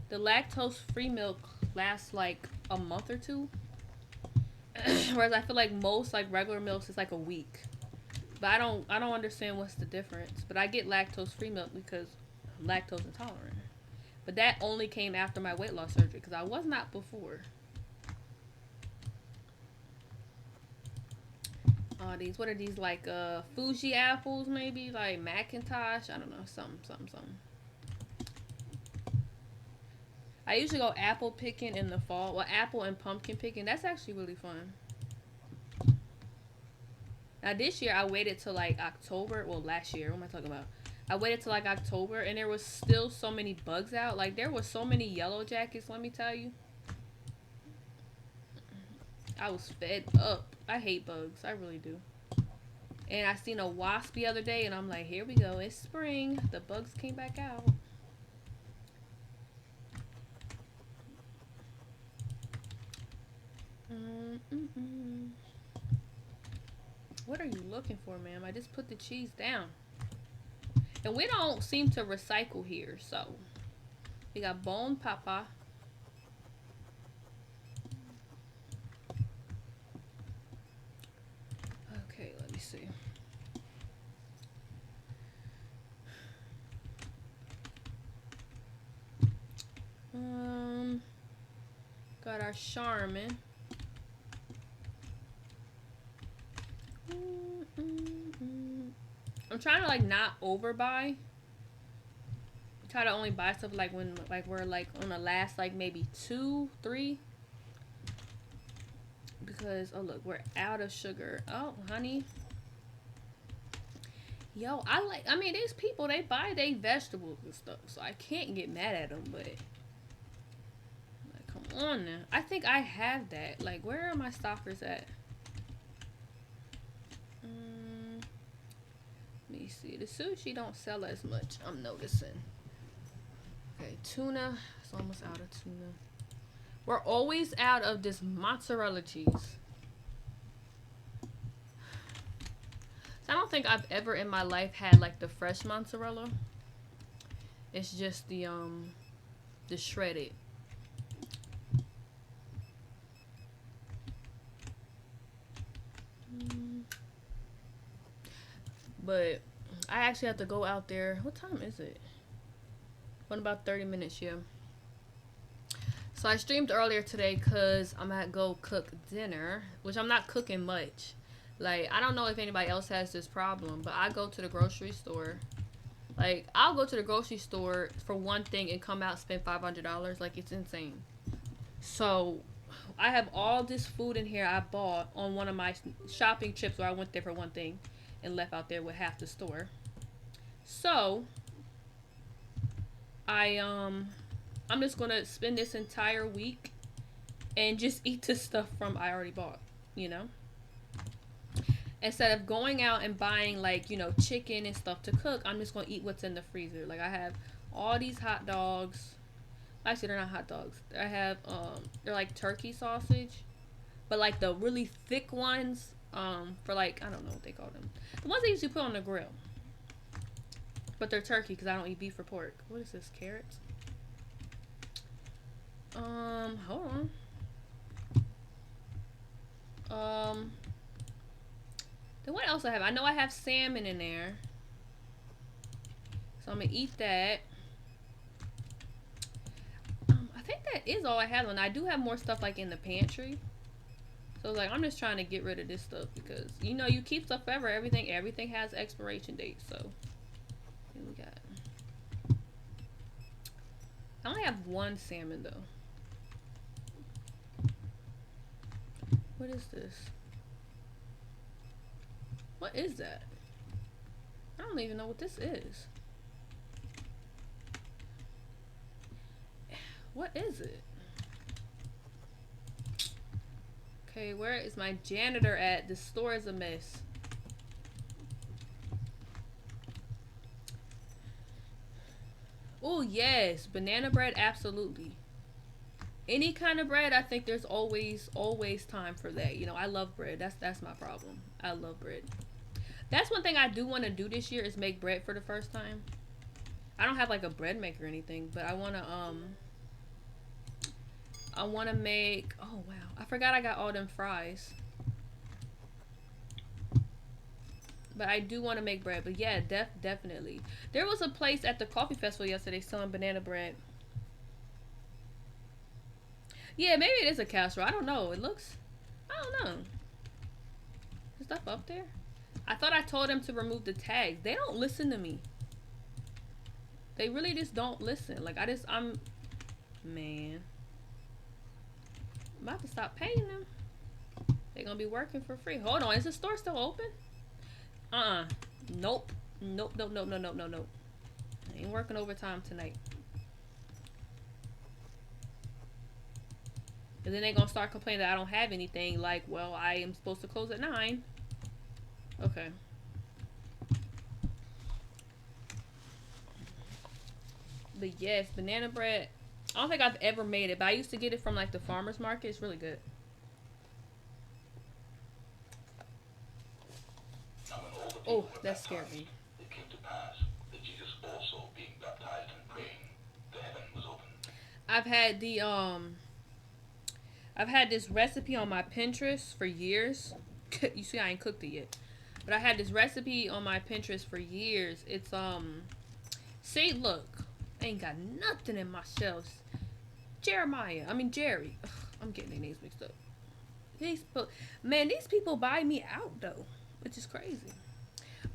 the lactose free milk lasts like a month or two. Whereas I feel like most like regular milks is like a week. But I don't understand what's the difference. But I get lactose free milk because I'm lactose intolerant. But that only came after my weight loss surgery because I was not before. These what are these like Fuji apples maybe like Macintosh, I don't know, something. I usually go apple picking in the fall. Well, apple and pumpkin picking, that's actually really fun. Now this year I waited till like October. Well, last year, what am I talking about? I waited till like October and there was still so many bugs out. Like there was so many yellow jackets, let me tell you. I was fed up. I hate bugs. I really do. And I seen a wasp the other day and I'm like, here we go. It's spring. The bugs came back out. What are you looking for, ma'am? I just put the cheese down. And we don't seem to recycle here, so. We got Bon Papa. Okay, let me see. Got our Charmin. I'm trying to like not overbuy. Try to only buy stuff like when like we're like on the last like maybe 2, 3. Because oh look, we're out of sugar. Oh honey. Yo, I mean these people, they buy their vegetables and stuff, so I can't get mad at them, but like, come on now. I think I have that. Like where are my stockers at? Let me see. The sushi don't sell as much, I'm noticing. Okay, tuna. It's almost out of tuna. We're always out of this mozzarella cheese. I don't think I've ever in my life had like the fresh mozzarella. It's just the shredded. But I actually have to go out there. What time is it? In about 30 minutes, yeah. So I streamed earlier today because I'm gonna go cook dinner, which I'm not cooking much. Like, I don't know if anybody else has this problem, but I go to the grocery store. Like, I'll go to the grocery store for one thing and come out and spend $500. Like, it's insane. So, I have all this food in here I bought on one of my shopping trips where I went there for one thing and left out there with half the store. So, I'm just gonna spend this entire week and just eat the stuff from I already bought, you know? Instead of going out and buying like, you know, chicken and stuff to cook, I'm just gonna eat what's in the freezer. Like I have all these hot dogs. Actually, they're not hot dogs. I have they're like turkey sausage, but like the really thick ones for like, I don't know what they call them. The ones they usually put on the grill. But they're turkey because I don't eat beef or pork. What is this? Carrots? Hold on. Then what else I have? I know I have salmon in there. So I'm gonna eat that. I think that is all I have on. I do have more stuff like in the pantry. So like I'm just trying to get rid of this stuff because you know you keep stuff forever. Everything has expiration dates. So here we got. I only have one salmon though. What is this? What is that? I don't even know what this is. What is it? Okay, where is my janitor at? The store is a mess. Ooh, Oh yes, banana bread, absolutely. Any kind of bread, I think there's always time for that. You know, I love bread. That's my problem. I love bread. That's one thing I do want to do this year is make bread for the first time. I don't have like a bread maker or anything, but I wanna make. Oh wow, I forgot I got all them fries. But I do want to make bread. But yeah, definitely. There was a place at the coffee festival yesterday selling banana bread. Yeah, maybe it is a casserole. I don't know. It looks. I don't know. Is stuff up there? I thought I told them to remove the tags. They don't listen to me. They really just don't listen. Like I'm. Man. I'm about to stop paying them. They're gonna be working for free. Hold on, is the store still open? Nope. Nope. I ain't working overtime tonight. And then they gonna start complaining that I don't have anything. Like, well, I am supposed to close at 9. Okay. But yes, banana bread. I don't think I've ever made it, but I used to get it from like the farmer's market. It's really good. Oh, that scared me. It came to pass that Jesus also being baptized and praying, the heaven was open. I've had this recipe on my Pinterest for years. You see, I ain't cooked it yet. But I had this recipe on my Pinterest for years. It's see, look, I ain't got nothing in my shelves. Jerry. Ugh, I'm getting their names mixed up. These people buy me out though, which is crazy.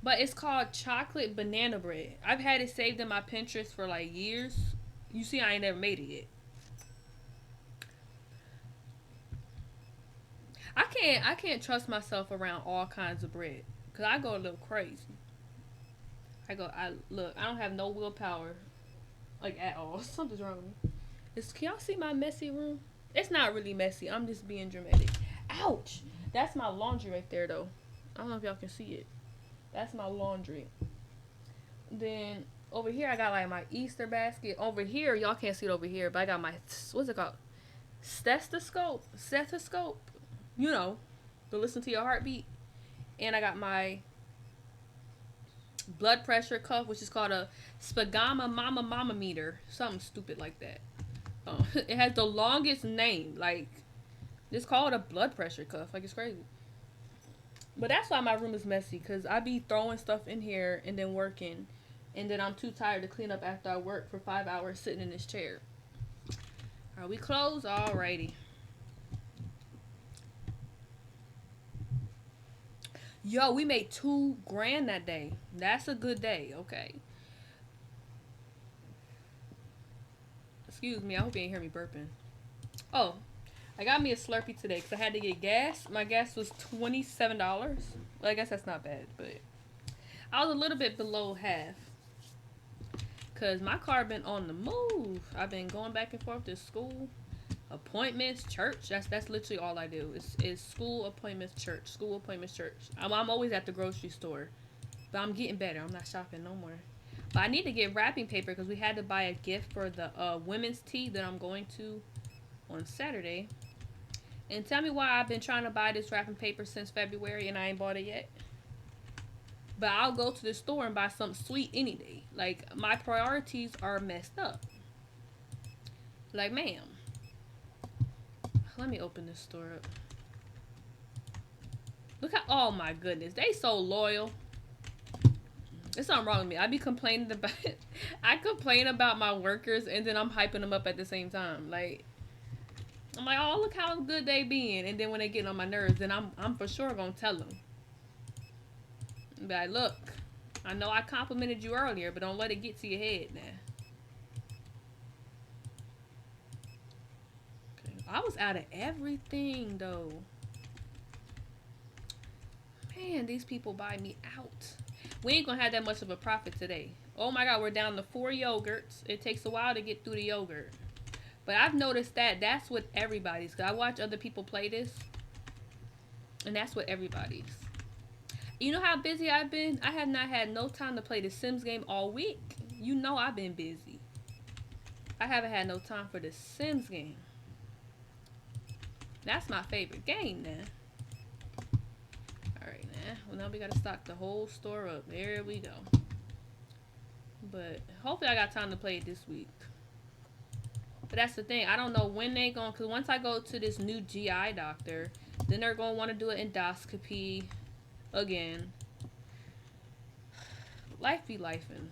But it's called chocolate banana bread. I've had it saved in my Pinterest for like years. You see, I ain't never made it yet. I can't trust myself around all kinds of bread, cause I go a little crazy. I don't have no willpower, like at all. Something's wrong with me. Can y'all see my messy room? It's not really messy. I'm just being dramatic. Ouch! That's my laundry right there, though. I don't know if y'all can see it. That's my laundry. Then over here, I got like my Easter basket. Over here, y'all can't see it over here, but I got my, what's it called? Stethoscope. You know, to listen to your heartbeat. And I got my blood pressure cuff, which is called a Spagama Mama meter. Something stupid like that. It has the longest name. Like, it's called a blood pressure cuff. Like, it's crazy. But that's why my room is messy, because I be throwing stuff in here and then working. And then I'm too tired to clean up after I work for 5 hours sitting in this chair. Are we closed? Alrighty. Yo, we made $2,000 that day. That's a good day, okay. Excuse me, I hope you ain't hear me burping. Oh, I got me a Slurpee today because I had to get gas. My gas was $27. Well, I guess that's not bad, but I was a little bit below half. Because my car been on the move. I've been going back and forth to school, appointments, church. That's literally all I do. Is school, appointments, church. School, appointments, church. I'm always at the grocery store. But I'm getting better. I'm not shopping no more. But I need to get wrapping paper because we had to buy a gift for the women's tea that I'm going to on Saturday. And tell me why I've been trying to buy this wrapping paper since February and I ain't bought it yet. But I'll go to the store and buy something sweet any day. Like, my priorities are messed up. Like, ma'am. Let me open this store up. Look how, oh my goodness. They so loyal. There's something wrong with me. I be complaining about it. I complain about my workers and then I'm hyping them up at the same time. Like, I'm like, oh, look how good they being. And then when they get on my nerves, then I'm for sure gonna tell them. Be like, look, I know I complimented you earlier, but don't let it get to your head now. Okay. I was out of everything, though. Man, these people buy me out. We ain't gonna have that much of a profit today. Oh my God, we're down to 4 yogurts. It takes a while to get through the yogurt. But I've noticed that that's what everybody's. Cause I watch other people play this. And that's what everybody's. You know how busy I've been? I have not had no time to play the Sims game all week. You know I've been busy. I haven't had no time for the Sims game. That's my favorite game now. Alright, now. Well, now we gotta stock the whole store up. There we go. But hopefully I got time to play it this week. But that's the thing. I don't know when they going, because once I go to this new GI doctor, then they're going to want to do an endoscopy again. Life be lifing.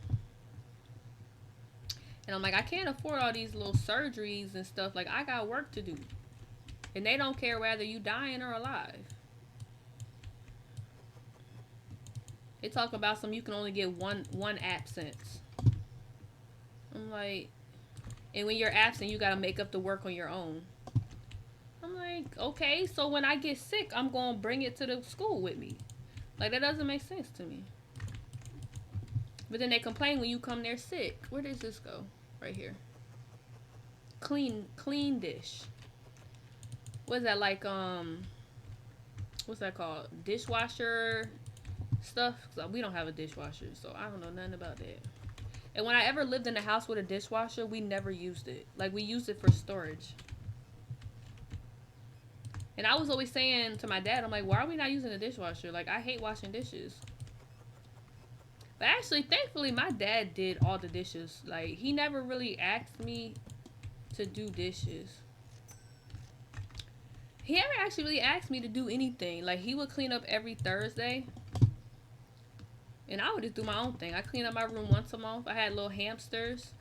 And I'm like, I can't afford all these little surgeries and stuff. Like, I got work to do. And they don't care whether you dying or alive. They talk about some you can only get one absence. I'm like, and when you're absent, you gotta make up the work on your own. I'm like, okay, so when I get sick, I'm gonna bring it to the school with me. Like, that doesn't make sense to me. But then they complain when you come there sick. Where does this go? Right here. Clean dish. What is that, like, what's that called? Dishwasher stuff? 'Cause we don't have a dishwasher, so I don't know nothing about that. And when I ever lived in a house with a dishwasher, we never used it. Like, we used it for storage. And I was always saying to my dad, I'm like, why are we not using a dishwasher? Like, I hate washing dishes. But actually, thankfully, my dad did all the dishes. Like, he never really asked me to do dishes. He never actually really asked me to do anything. Like, he would clean up every Thursday. And I would just do my own thing. I clean up my room once a month. I had little hamsters.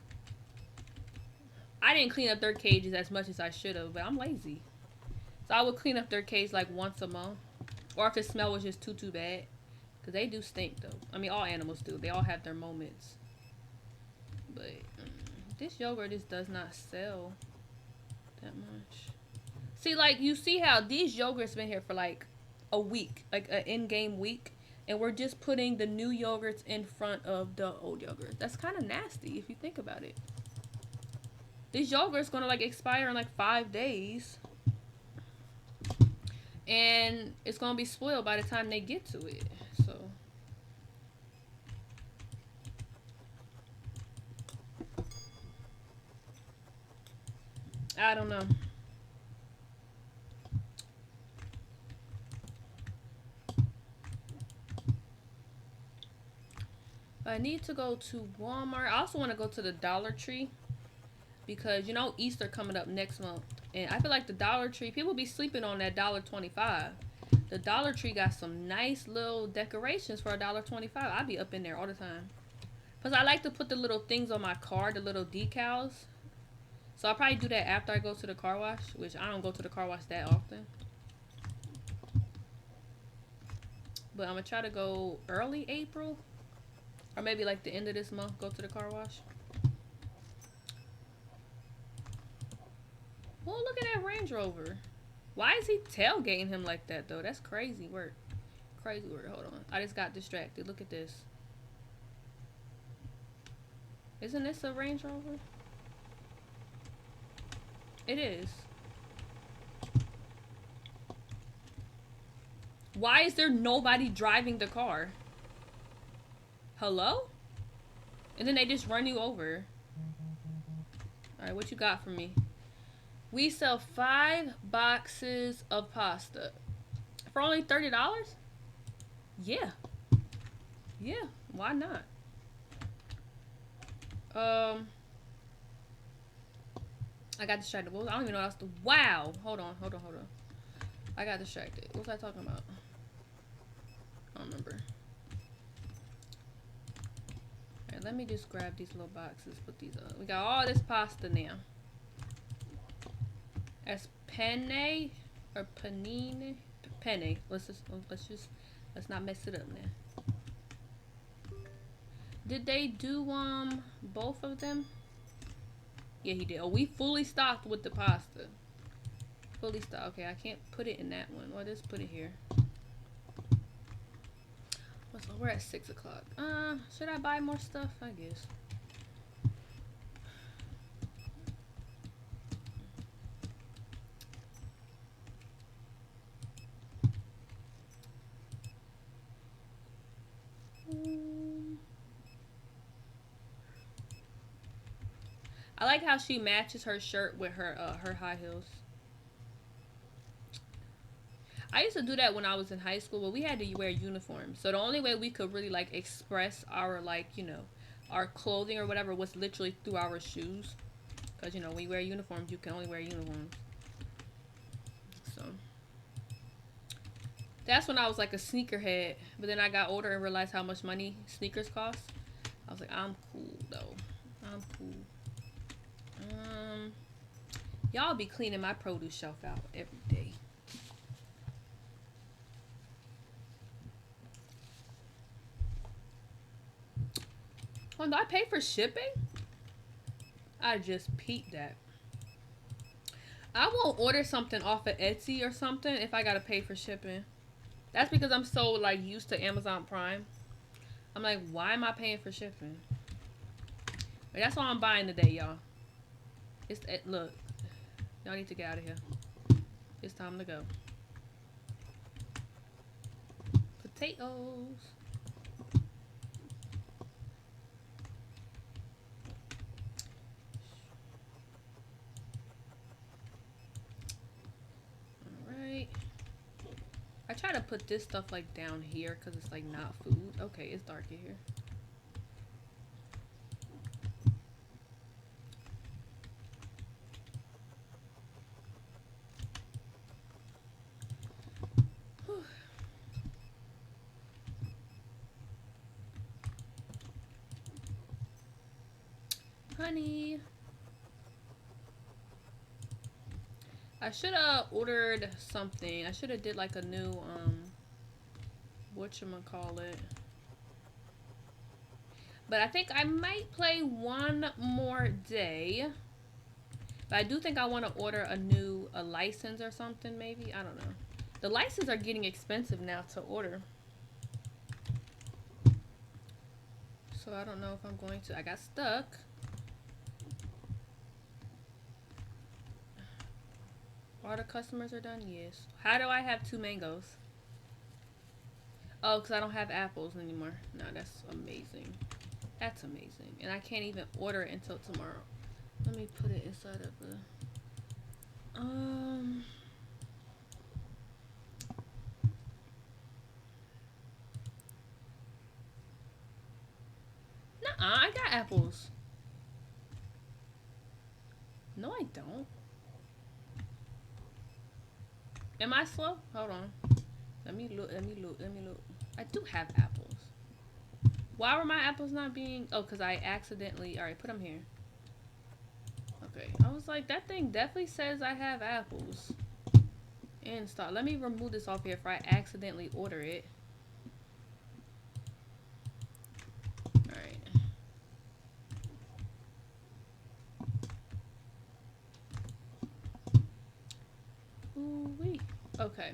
I didn't clean up their cages as much as I should have, but I'm lazy. So I would clean up their cage like once a month. Or if the smell was just too bad. Because they do stink, though. I mean, all animals do. They all have their moments. But this yogurt just does not sell that much. See, like, you see how these yogurts been here for like a week. Like an in-game week. And we're just putting the new yogurts in front of the old yogurt. That's kind of nasty if you think about it. This yogurt's gonna like expire in like 5 days. And it's gonna be spoiled by the time they get to it. So I don't know. I need to go to Walmart. I also want to go to the Dollar Tree because you know Easter coming up next month, and I feel like the Dollar Tree, people be sleeping on that $1.25. The Dollar Tree got some nice little decorations for $1.25. I be up in there all the time. Plus, I like to put the little things on my car, the little decals. So I'll probably do that after I go to the car wash, which I don't go to the car wash that often. But I'm gonna try to go early April. Or maybe like the end of this month, go to the car wash. Well, look at that Range Rover. Why is he tailgating him like that, though? That's crazy work. Crazy work. Hold on. I just got distracted. Look at this. Isn't this a Range Rover? It is. Why is there nobody driving the car? Hello? And then they just run you over. Alright, what you got for me? We sell 5 boxes of pasta. For only $30? Yeah. Yeah, why not? I got distracted. I don't even know what else to... Wow! Hold on. I got distracted. What was I talking about? I don't remember. Alright, let me just grab these little boxes, put these up. We got all this pasta now. As penne or panini? Penne. Let's not mess it up now. Did they do both of them? Yeah, he did. Oh, we fully stocked with the pasta. Fully stocked. Okay, I can't put it in that one. Well, just put it here. So we're at 6 o'clock. Should I buy more stuff? I guess. I like how she matches her shirt with her high heels. I used to do that when I was in high school, but we had to wear uniforms. So the only way we could really like express our like, you know, our clothing or whatever was literally through our shoes. Cause you know, when you wear uniforms, you can only wear uniforms. So that's when I was like a sneakerhead. But then I got older and realized how much money sneakers cost. I was like, I'm cool though. I'm cool. Y'all be cleaning my produce shelf out every day. Oh, do I pay for shipping? I just peeped that. I won't order something off of Etsy or something if I gotta pay for shipping. That's because I'm so like used to Amazon Prime. I'm like, why am I paying for shipping? But that's all I'm buying today, y'all. Look, y'all need to get out of here. It's time to go. Potatoes. Alright. I try to put this stuff like down here because it's like not food. Okay, it's dark in here. Honey. I should have ordered something. I should have did like a new, whatchamacallit. But I think I might play one more day. But I do think I want to order a license or something maybe. I don't know. The licenses are getting expensive now to order. So I don't know if I'm going to. I got stuck. All the customers are done? Yes. How do I have 2 mangoes? Oh, because I don't have apples anymore. No, that's amazing. That's amazing. And I can't even order it until tomorrow. Let me put it inside of the... Nuh-uh, I got apples. No, I don't. Am I slow? Hold on. Let me look. I do have apples. Why were my apples not being... Oh, because I accidentally... Alright, put them here. Okay. I was like, that thing definitely says I have apples. In stock. Let me remove this off here if I accidentally order it. Alright. Ooh-wee. Okay.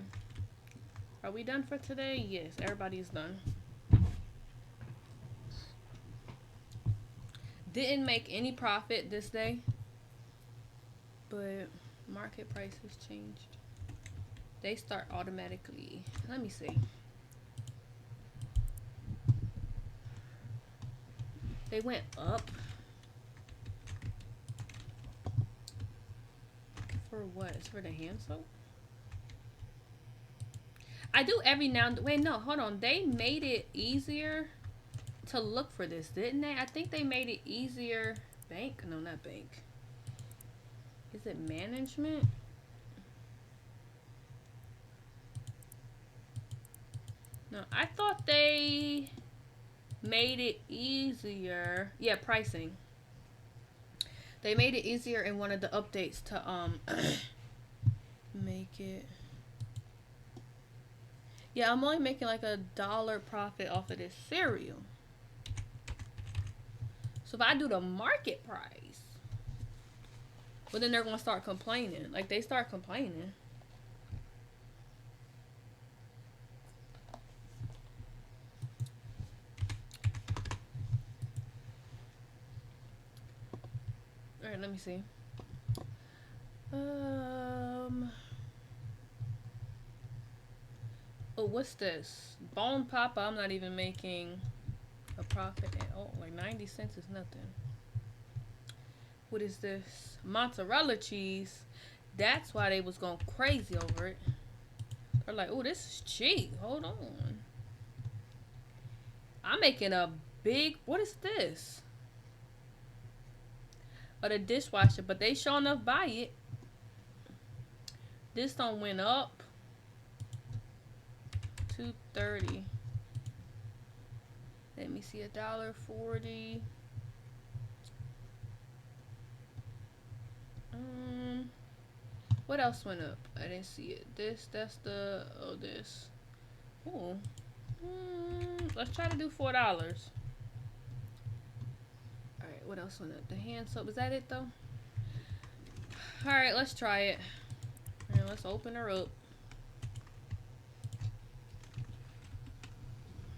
Are we done for today? Yes, everybody's done. Didn't make any profit this day, but market prices changed. They start automatically. Let me see. They went up. For what? It's for the hand soap? I do every now and then. Wait, no, hold on. They made it easier to look for this, didn't they? I think they made it easier. Bank? No, not bank. Is it management? No, I thought they made it easier. Yeah, pricing. They made it easier in one of the updates to make it. Yeah, I'm only making like $1 profit off of this cereal. So if I do the market price, but then they're gonna start complaining. Like they start complaining. All right, let me see. Oh, what's this? Bone Papa. I'm not even making a profit at all. Like 90 cents is nothing. what is this? Mozzarella cheese. That's why they was going crazy over it. They're like, oh, this is cheap. Hold on. I'm making a big, what is this? Or the dishwasher, but they sure enough buy it. This don't went up. $2.30. Let me see, $1.40. What else went up? I didn't see it. That's the, oh, this. Ooh. Let's try to do $4. Alright, what else went up? The hand soap. Is that it, though? Alright, let's try it. And let's open her up.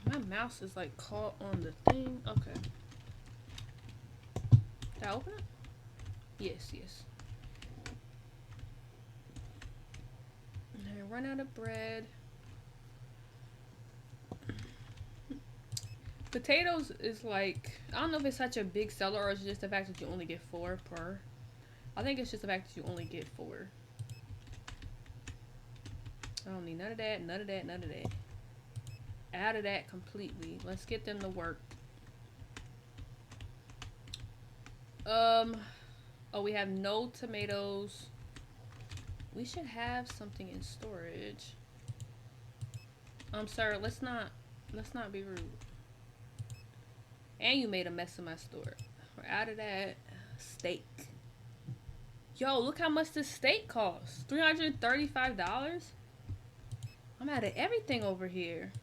My mouse is, like, caught on the thing. Okay. Did I open it? Yes, yes. Run out of bread. Potatoes is like, I don't know if it's such a big seller or it's just the fact that you only get 4 per. I think it's just the fact that you only get 4. I don't need none of that, none of that, none of that. Out of that completely. Let's get them to work. Oh, we have no tomatoes. We should have something in storage. Sir, let's not be rude. And you made a mess of my store. We're out of that. Steak. Yo, look how much this steak costs. $335? I'm out of everything over here.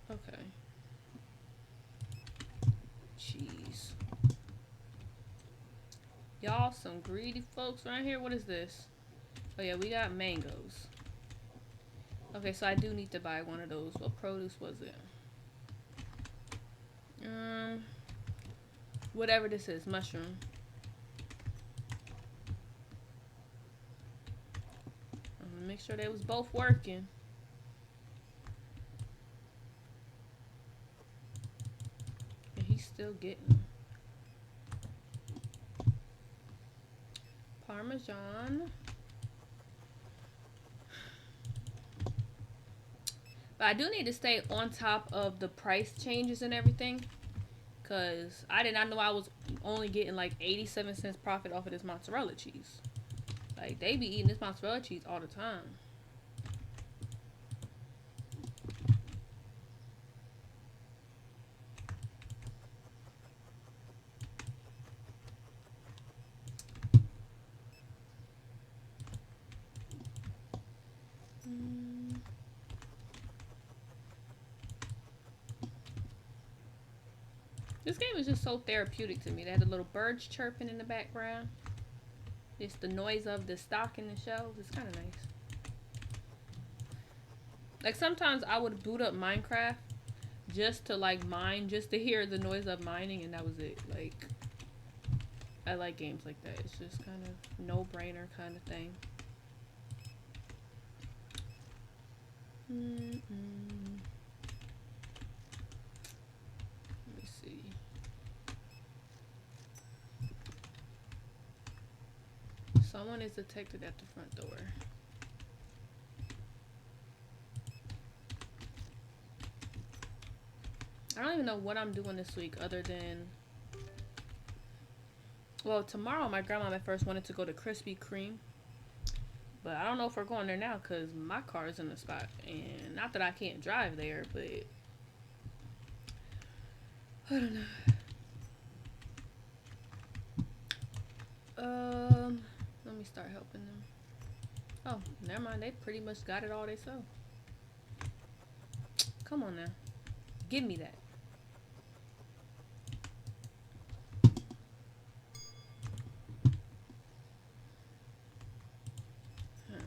Okay. Jeez. Y'all some greedy folks right here. What is this? Oh yeah, we got mangoes. Okay, so I do need to buy one of those. What produce was it? Whatever this is, mushroom. I'm gonna make sure they was both working. And he's still getting them. Parmesan. But I do need to stay on top of the price changes and everything. Because I did not know I was only getting like 87 cents profit off of this mozzarella cheese. Like, they be eating this mozzarella cheese all the time. This game is just so therapeutic to me. They had the little birds chirping in the background. It's the noise of the stock in the shelves. It's kind of nice. Like, sometimes I would boot up Minecraft just to, like, mine, just to hear the noise of mining, and that was it. Like, I like games like that. It's just kind of no-brainer kind of thing. Someone is detected at the front door. I don't even know what I'm doing this week other than... Well, tomorrow my grandma at first wanted to go to Krispy Kreme. But I don't know if we're going there now because my car is in the spot. And not that I can't drive there, but... I don't know. Let me start helping them. Oh, never mind. They pretty much got it all themselves. Come on now. Give me that. Alright.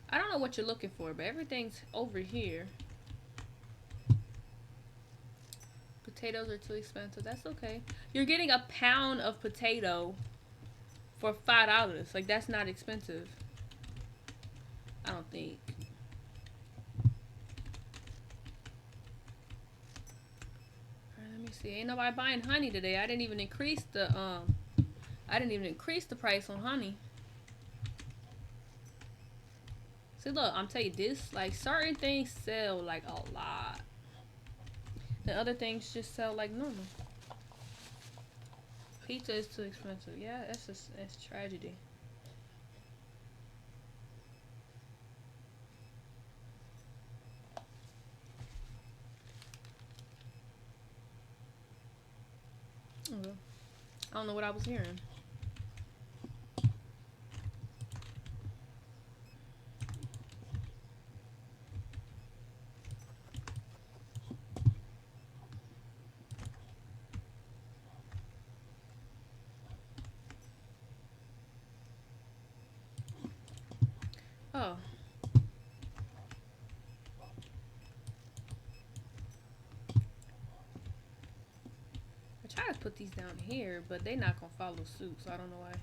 I don't know what you're looking for, but everything's over here. Potatoes are too expensive. That's okay. You're getting a pound of potato for $5. Like, that's not expensive. I don't think. See, ain't nobody buying honey today. I didn't even increase the price on honey. See, look, I'm telling you this, like, certain things sell like a lot. The other things just sell like normal. Pizza is too expensive. Yeah, that's tragedy. Okay. I don't know what I was hearing. Oh. I try to put these down here, but they not gonna follow suit, so I don't know why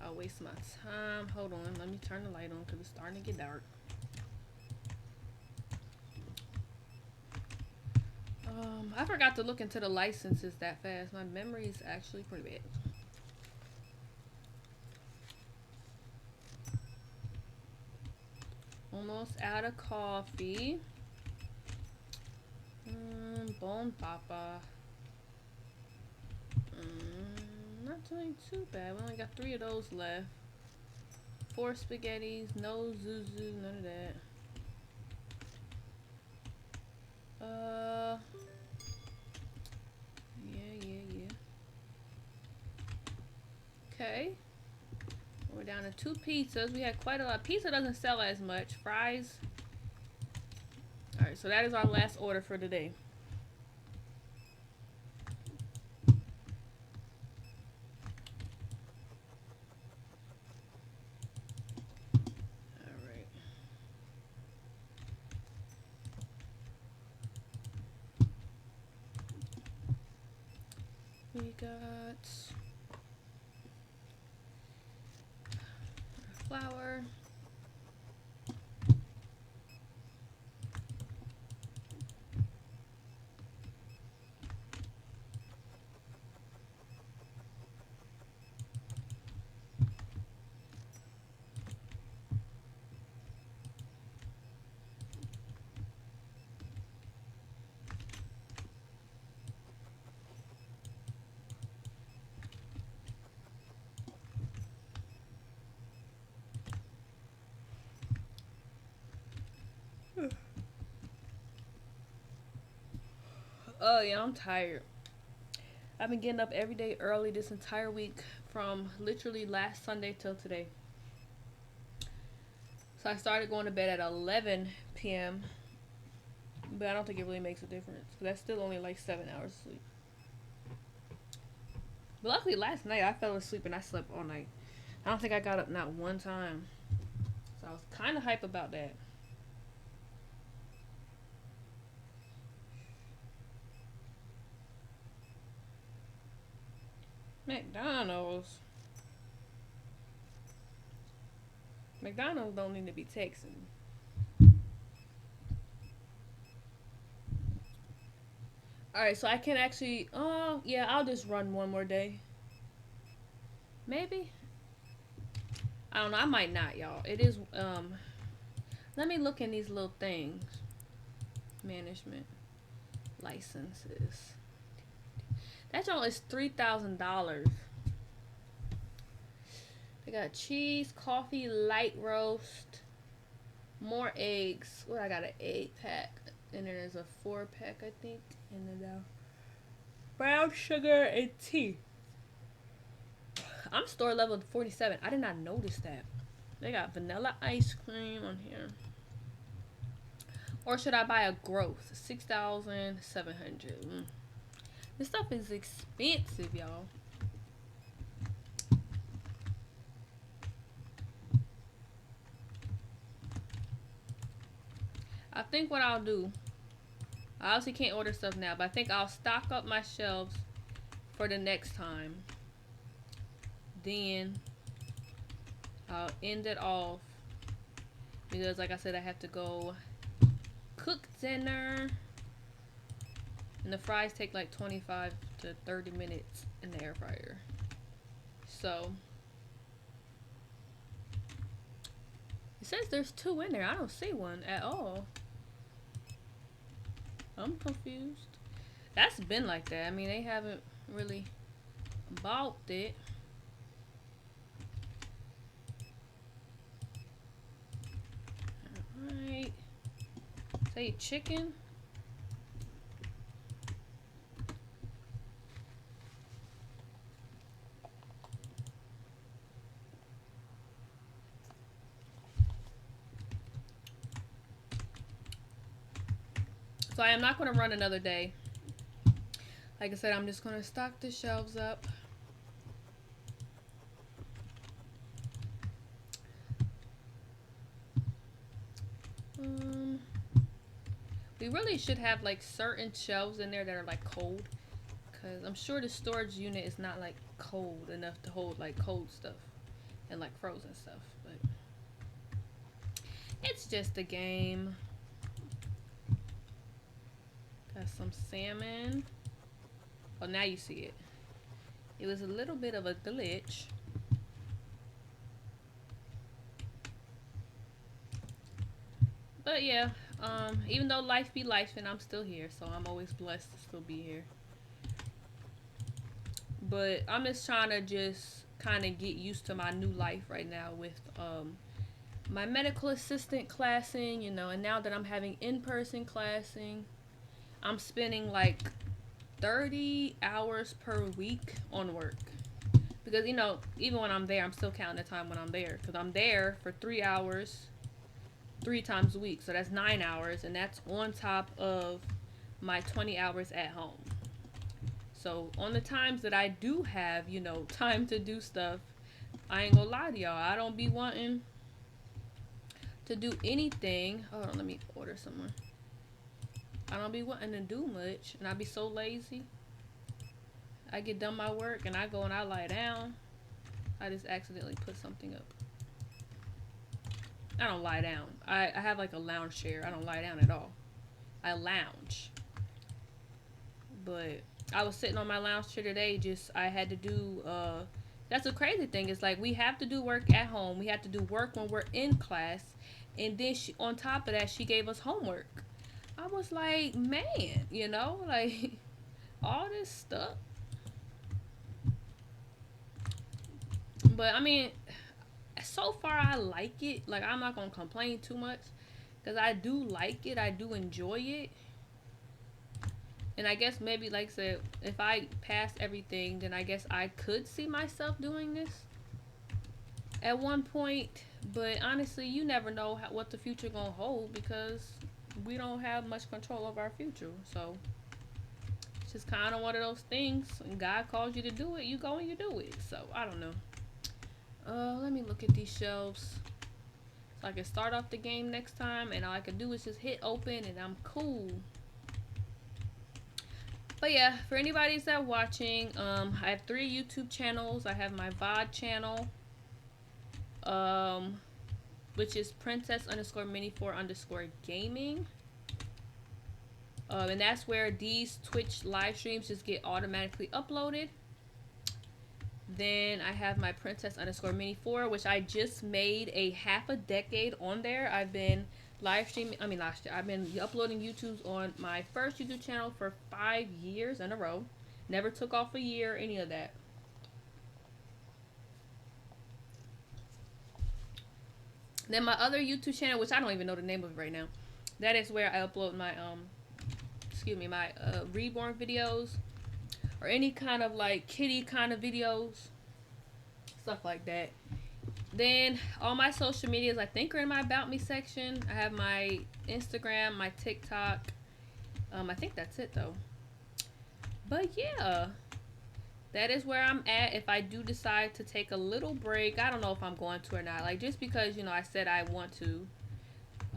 I'll waste my time. Hold on, let me turn the light on because it's starting to get dark. I forgot to look into the licenses that fast. My memory is actually pretty bad. Almost out of coffee. Bon Papa. Not doing too bad. We only got 3 of those left. 4 spaghettis. No Zuzu. None of that. Yeah. Okay. We're down to 2 pizzas. We had quite a lot. Pizza doesn't sell as much. Fries. Alright, so that is our last order for today. Alright. We got flour. Oh yeah, I'm tired. I've been getting up every day early this entire week from literally last Sunday till today. So I started going to bed at 11 p.m. But I don't think it really makes a difference. Because that's still only like 7 hours of sleep. But luckily last night I fell asleep and I slept all night. I don't think I got up not one time. So I was kind of hype about that. McDonald's don't need to be texting. Alright, so I can actually, yeah, I'll just run one more day. Maybe? I don't know, I might not, y'all. It is, let me look in these little things. Management. Licenses. That joint is $3,000. They got cheese, coffee, light roast, more eggs. Well, I got an 8-pack, and then there's a 4-pack, I think, and then brown sugar and tea. I'm store level 47. I did not notice that. They got vanilla ice cream on here. Or should I buy a growth? 6,700. This stuff is expensive, y'all. I think what I'll do, I obviously can't order stuff now, but I think I'll stock up my shelves for the next time. Then I'll end it off because, like I said, I have to go cook dinner. And the fries take like 25 to 30 minutes in the air fryer. So it says there's 2 in there. I don't see one at all. I'm confused. That's been like that. I mean, they haven't really bought it. Alright. Say chicken. So I am not going to run another day. Like I said, I'm just going to stock the shelves up. We really should have like certain shelves in there that are like cold, because I'm sure the storage unit is not like cold enough to hold like cold stuff and like frozen stuff, but it's just a game. Got some salmon. Oh, now you see it. It was a little bit of a glitch. But yeah, even though life be life, and I'm still here, so I'm always blessed to still be here. But I'm just trying to kind of get used to my new life right now with my medical assistant classing, you know, and now that I'm having in-person classing, I'm spending like 30 hours per week on work. Because, you know, even when I'm there, I'm still counting the time when I'm there. Because I'm there for 3 hours, 3 times a week. So that's 9 hours. And that's on top of my 20 hours at home. So on the times that I do have, you know, time to do stuff, I ain't gonna lie to y'all. I don't be wanting to do anything. Hold on, let me order someone. I don't be wanting to do much. And I be so lazy. I get done my work and I go and I lie down. I just accidentally put something up. I don't lie down. I have like a lounge chair. I don't lie down at all. I lounge. But I was sitting on my lounge chair today. I had to do, that's the crazy thing. It's like we have to do work at home. We have to do work when we're in class. And then on top of that, she gave us homework. I was like, man, you know, like all this stuff. But I mean, so far I like it. Like, I'm not gonna complain too much, because I do like it. I do enjoy it. And I guess maybe, like I said, if I pass everything, then I guess I could see myself doing this at one point. But honestly, you never know what the future gonna hold, because we don't have much control of our future. So it's just kind of one of those things. When God calls you to do it, you go and you do it. So I don't know. Let me look at these shelves so I can start off the game next time, and all I can do is just hit open and I'm cool. But yeah, for anybody that's watching, I have 3 YouTube channels. I have my VOD channel, which is princess_mini4_gaming. And that's where these Twitch live streams just get automatically uploaded. Then I have my princess_mini4, which I just made a half a decade on there. I've been last year, I've been uploading YouTubes on my first YouTube channel for 5 years in a row. Never took off a year, any of that. Then my other YouTube channel, which I don't even know the name of it right now, that is where I upload my my reborn videos, or any kind of like kitty kind of videos, stuff like that. Then all my social medias, I think, are in my about me section. I have my Instagram, my TikTok. I think that's it though. But yeah, that is where I'm at. If I do decide to take a little break, I don't know if I'm going to or not. Like, just because, you know, I said I want to,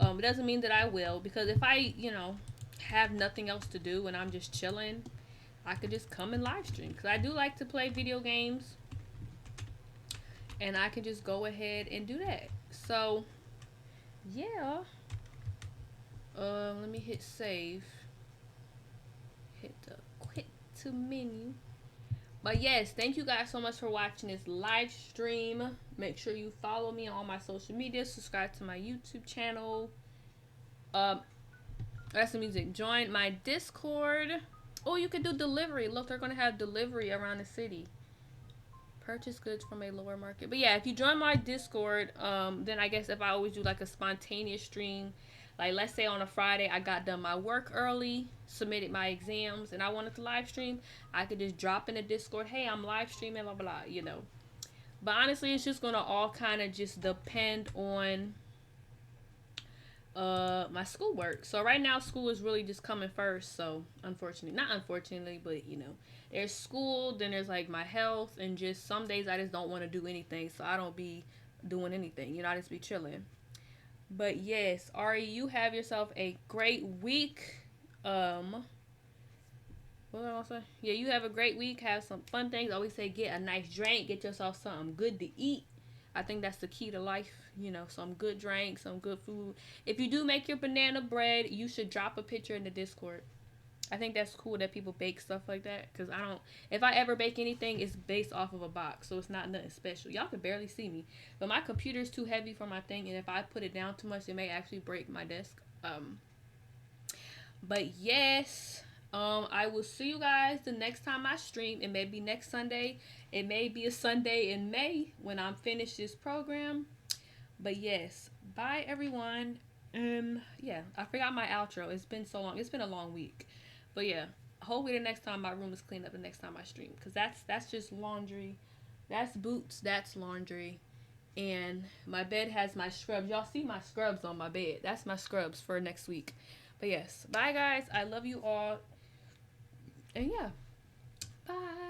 it doesn't mean that I will. Because if I, you know, have nothing else to do and I'm just chilling, I could just come and live stream. Because I do like to play video games. And I can just go ahead and do that. So, yeah. Let me hit save. hit the quit to menu. But yes, thank you guys so much for watching this live stream. Make sure you follow me on all my social media. Subscribe to my YouTube channel. That's the music. Join my Discord. Oh, you can do delivery. Look, they're going to have delivery around the city. Purchase goods from a lower market. But yeah, if you join my Discord, then I guess if I always do like a spontaneous stream, like let's say on a Friday I got done my work early, submitted my exams, and I wanted to live stream, I could just drop in the Discord, hey, I'm live streaming, blah blah, you know. But honestly, it's just gonna all kind of just depend on my schoolwork. So right now school is really just coming first. So unfortunately, not unfortunately, but you know, there's school, then there's like my health, and just some days I just don't want to do anything, so I don't be doing anything, you know, I just be chilling. But yes, Ari, you have yourself a great week. What was I gonna say? Yeah, you have a great week. Have some fun things. I always say get a nice drink. Get yourself something good to eat. I think that's the key to life. You know, some good drink, some good food. If you do make your banana bread, you should drop a picture in the Discord. I think that's cool that people bake stuff like that. Because I don't, if I ever bake anything, it's based off of a box. So it's not nothing special. Y'all can barely see me. But my computer's too heavy for my thing. And if I put it down too much, it may actually break my desk. But yes, I will see you guys the next time I stream. It may be next Sunday. It may be a Sunday in May when I'm finished this program. But yes, bye everyone. Yeah, I forgot my outro. It's been so long. It's been a long week. But yeah, hopefully the next time my room is cleaned up the next time I stream. Because that's just laundry. That's boots. That's laundry. And my bed has my scrubs. Y'all see my scrubs on my bed. That's my scrubs for next week. But yes, bye guys. I love you all. And yeah, bye.